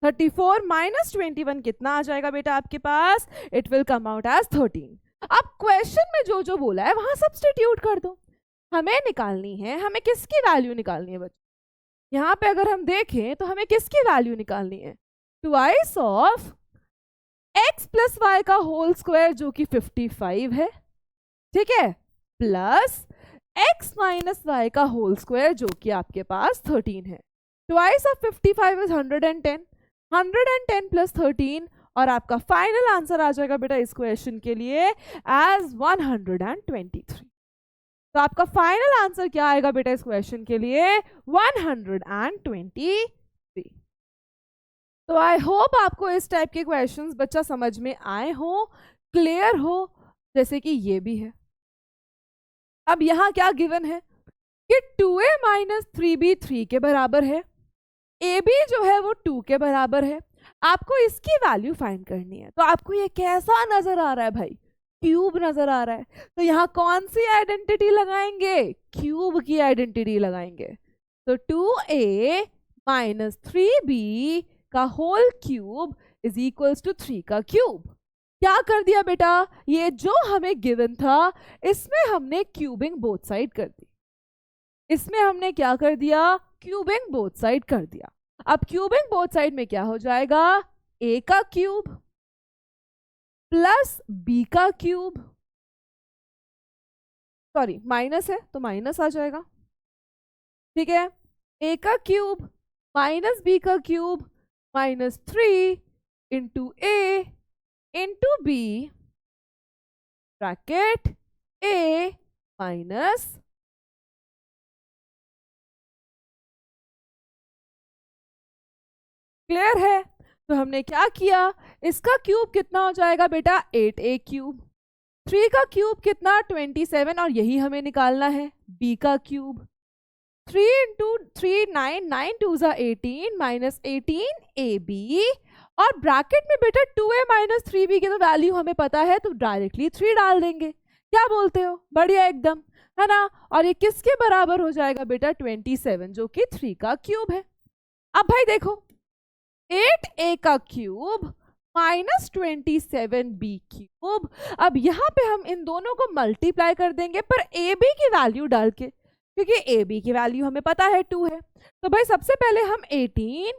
34 माइनस 21 कितना आ जाएगा बेटा आपके पास? It will come out as 13। अब क्वेश्चन में जो जो बोला है वहां सब्स्टिट्यूट कर दो। हमें निकालनी है, हमें किसकी वैल्यू निकालनी है बच्चों? यहाँ पे अगर हम देखें तो हमें किसकी वैल्यू निकालनी है? Twice of x plus Y का होल स्क्वायर जो कि 55 है, ठीक है, प्लस x माइनस वाई का होल स्क्वायर जो कि आपके पास 13 है। ट्वाइस ऑफ 55 इज 110, 110 प्लस 13, और आपका फाइनल आंसर आ जाएगा बेटा इस क्वेश्चन के लिए एज 123। तो आपका फाइनल आंसर क्या आएगा बेटा इस क्वेश्चन के लिए? 123। तो आई होप आपको इस टाइप के क्वेश्चंस बच्चा समझ में आए हो, क्लियर हो, जैसे कि ये भी है। अब यहाँ क्या गिवन है कि 2a माइनस 3b 3 के बराबर है, ab जो है वो 2 के बराबर है। आपको इसकी वैल्यू फाइंड करनी है। तो आपको ये कैसा नजर आ रहा है भाई? क्यूब नजर आ रहा है। तो यहाँ कौन सी आइडेंटिटी लगाएंगे? क्यूब की आइडेंटिटी लगाएंगे। तो 2a माइनस 3b का whole cube is equals to 3 का क्यूब। क्या कर दिया बेटा? ये जो हमें गिवन था इसमें हमने क्यूबिंग बोथ साइड कर दी। इसमें हमने क्या कर दिया? क्यूबिंग बोथ साइड कर दिया। अब क्यूबिंग बोथ साइड में क्या हो जाएगा? a का क्यूब प्लस b का क्यूब, सॉरी माइनस है तो माइनस आ जाएगा, ठीक है, a का क्यूब माइनस b का cube minus 3 into a into b bracket a minus clear है। तो हमने क्या किया? इसका क्यूब कितना हो जाएगा बेटा? 8a cube. 3 का क्यूब कितना? 27, और यही हमें निकालना है b का क्यूब। 3 इंटू 3 9, 9 2 ज़ा 18 माइनस 18 ab, और ब्रैकेट में बेटा 2a माइनस 3b की तो वैल्यू हमें पता है, तो डायरेक्टली 3 डाल देंगे। क्या बोलते हो? बढ़िया एकदम, है ना। और ये किसके बराबर हो जाएगा बेटा? 27, जो कि 3 का क्यूब है। अब भाई देखो, 8a का क्यूब माइनस 27b क्यूब। अब यहाँ पे हम इन दोनों को मल्टीप्लाई कर देंगे, पर ab की वैल्यू डाल के, क्योंकि ab की वैल्यू हमें पता है 2 है। तो भाई सबसे पहले हम 18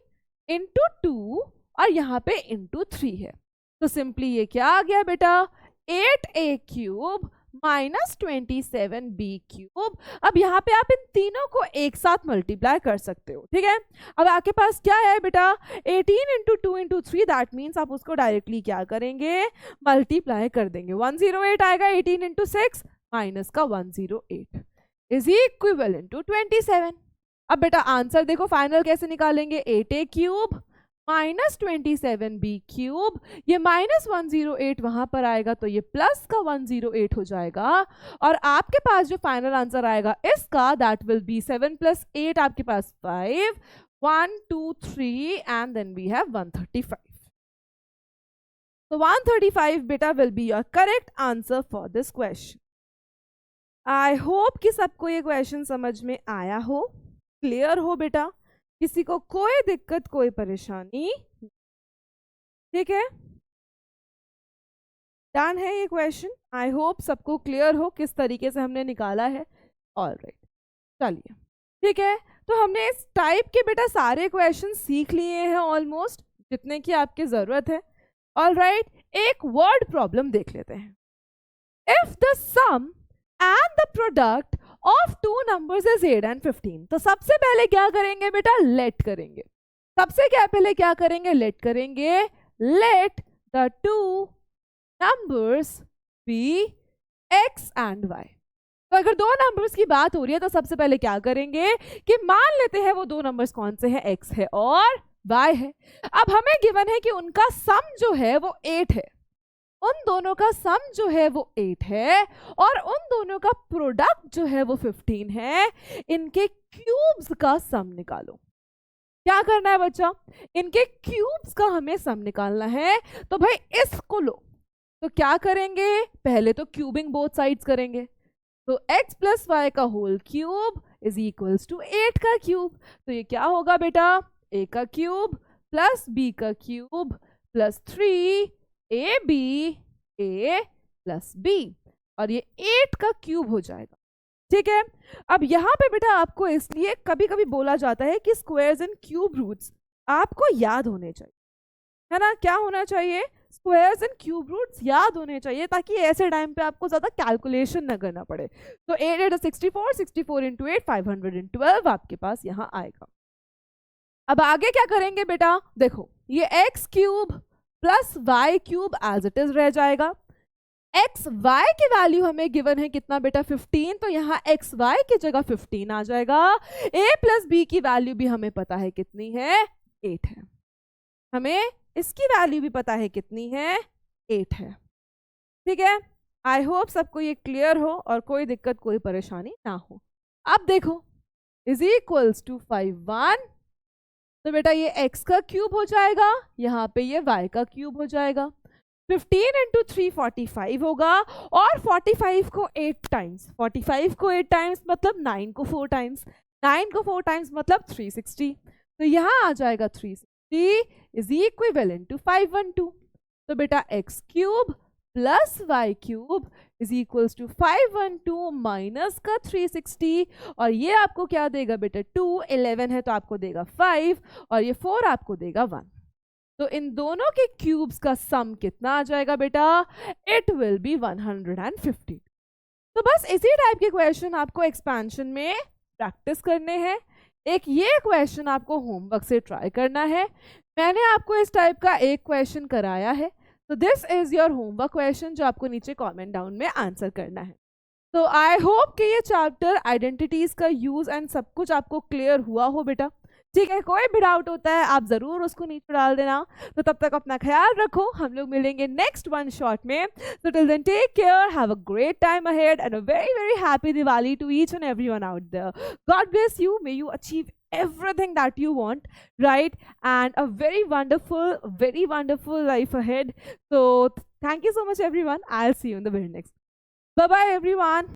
इंटू 2 और यहाँ पे इंटू 3 है, तो सिंपली ये क्या आ गया बेटा? 8a cube minus 27b cube. अब यहाँ पे आप इन तीनों को एक साथ मल्टीप्लाई कर सकते हो, ठीक है। अब आपके पास क्या है बेटा? 18 इंटू 2 इंटू 3, दैट मीन्स आप उसको डायरेक्टली क्या करेंगे? मल्टीप्लाई कर देंगे। 108 आएगा 18 इंटू 6 माइनस का 108 इज इक्विवेलेंट टू 27। अब बेटा आंसर देखो फाइनल कैसे निकालेंगे? 8a cube minus 27b cube, ये माइनस 108 वहां पर आएगा तो ये प्लस का 108 हो जाएगा, और आपके पास जो फाइनल आंसर आएगा इसका दैट विल बी 7 प्लस 8, आपके पास 5, 1 2 3 and then we have 135। So 135 beta will be your correct answer for this question. I hope कि सबको ये क्वेश्चन समझ में आया हो, क्लियर हो बेटा, किसी को कोई दिक्कत कोई परेशानी, ठीक है? डन है ये क्वेश्चन। आई होप सबको क्लियर हो किस तरीके से हमने निकाला है। ऑलराइट, चलिए ठीक है। तो हमने इस टाइप के बेटा सारे क्वेश्चन सीख लिए हैं ऑलमोस्ट, जितने की आपकी जरूरत है। ऑलराइट, एक वर्ड प्रॉब्लम देख लेते हैं। If the sum and the product of two numbers is 8 and 15, तो सबसे पहले क्या करेंगे बेटा, लेट करेंगे। सबसे क्या पहले क्या करेंगे, लेट करेंगे। Let the two numbers be x and y। तो अगर दो नंबर्स की बात हो रही है तो सबसे पहले क्या करेंगे कि मान लेते हैं वो दो नंबर्स कौन से हैं, x है और y है। अब हमें गिवन है कि उनका सम जो है वो 8 है, उन दोनों का सम जो है वो 8 है और उन दोनों का प्रोडक्ट जो है वो 15 है। इनके क्यूब्स का सम निकालो। क्या करना है बच्चा, इनके क्यूब्स का हमें सम निकालना है। तो भाई इसको लो, तो क्या करेंगे, पहले तो क्यूबिंग बोथ साइड्स करेंगे। तो x प्लस वाई का whole cube is equals to 8 का क्यूब। तो ये क्या होगा बेटा, a का क्यूब प्लस b का cube plus 3ab a plus b, और ये 8 का क्यूब हो जाएगा। ठीक है, अब यहाँ पे बेटा आपको इसलिए कभी कभी बोला जाता है कि स्क्वायर्स एंड क्यूब रूट्स आपको याद होने चाहिए, है ना। क्या होना चाहिए, स्क्वायर्स एंड क्यूब रूट्स याद होने चाहिए, ताकि ऐसे टाइम पे आपको ज्यादा कैलकुलेशन ना करना पड़े। तो 8 8 64, 64 इंटू 8 512 आपके पास यहाँ आएगा। अब आगे क्या करेंगे बेटा, देखो ये X cube plus Y cube as it is रह जाएगा। एक्स वाई की वैल्यू हमें गिवन है कितना बेटा, 15, तो यहाँ एक्स वाई की जगह 15 आ जाएगा। a प्लस बी की वैल्यू भी हमें पता है कितनी है, 8 है। हमें इसकी वैल्यू भी पता है कितनी है, 8 है। ठीक है, आई होप सबको ये क्लियर हो और कोई दिक्कत कोई परेशानी ना हो। अब देखो इज इक्वल्स टू 5 1, तो बेटा ये x का क्यूब हो जाएगा, यहाँ पे ये y का क्यूब हो जाएगा। 15 इंटू 3 45 होगा, और 45 को 8 टाइम्स, 45 को 8 टाइम्स मतलब 9 को 4 टाइम्स, 9 को 4 टाइम्स मतलब 360। तो यहाँ आ जाएगा 360 इज इक्विवेलेंट टू 512। तो बेटा x cube plus Y cube is equals to 512 minus का 360, और ये आपको क्या देगा बेटा, 2 11 है तो आपको देगा 5, और ये 4 आपको देगा 1। तो इन दोनों के क्यूब्स का सम कितना आ जाएगा बेटा, इट विल बी 150। तो बस इसी टाइप के क्वेश्चन आपको एक्सपेंशन में प्रैक्टिस करने हैं। एक ये क्वेश्चन आपको होमवर्क से ट्राई करना है। मैंने आपको इस टाइप का एक क्वेश्चन कराया है, तो this is your homework question, जो आपको नीचे कमेंट डाउन में आंसर करना है। तो आई होप कि ये चैप्टर आइडेंटिटीज का यूज एंड सब कुछ आपको क्लियर हुआ हो बेटा। ठीक है, कोई भी डाउट होता है आप जरूर उसको नीचे डाल देना। तो तब तक अपना ख्याल रखो, हम लोग मिलेंगे नेक्स्ट वन शॉट में। So till then, take care, have a great time ahead, and a very very happy Diwali to each and everyone out there. God bless you, may you achieve everything that you want, right? And a very wonderful life ahead. So thank you so much everyone. I'll see you in the very next. Bye bye everyone.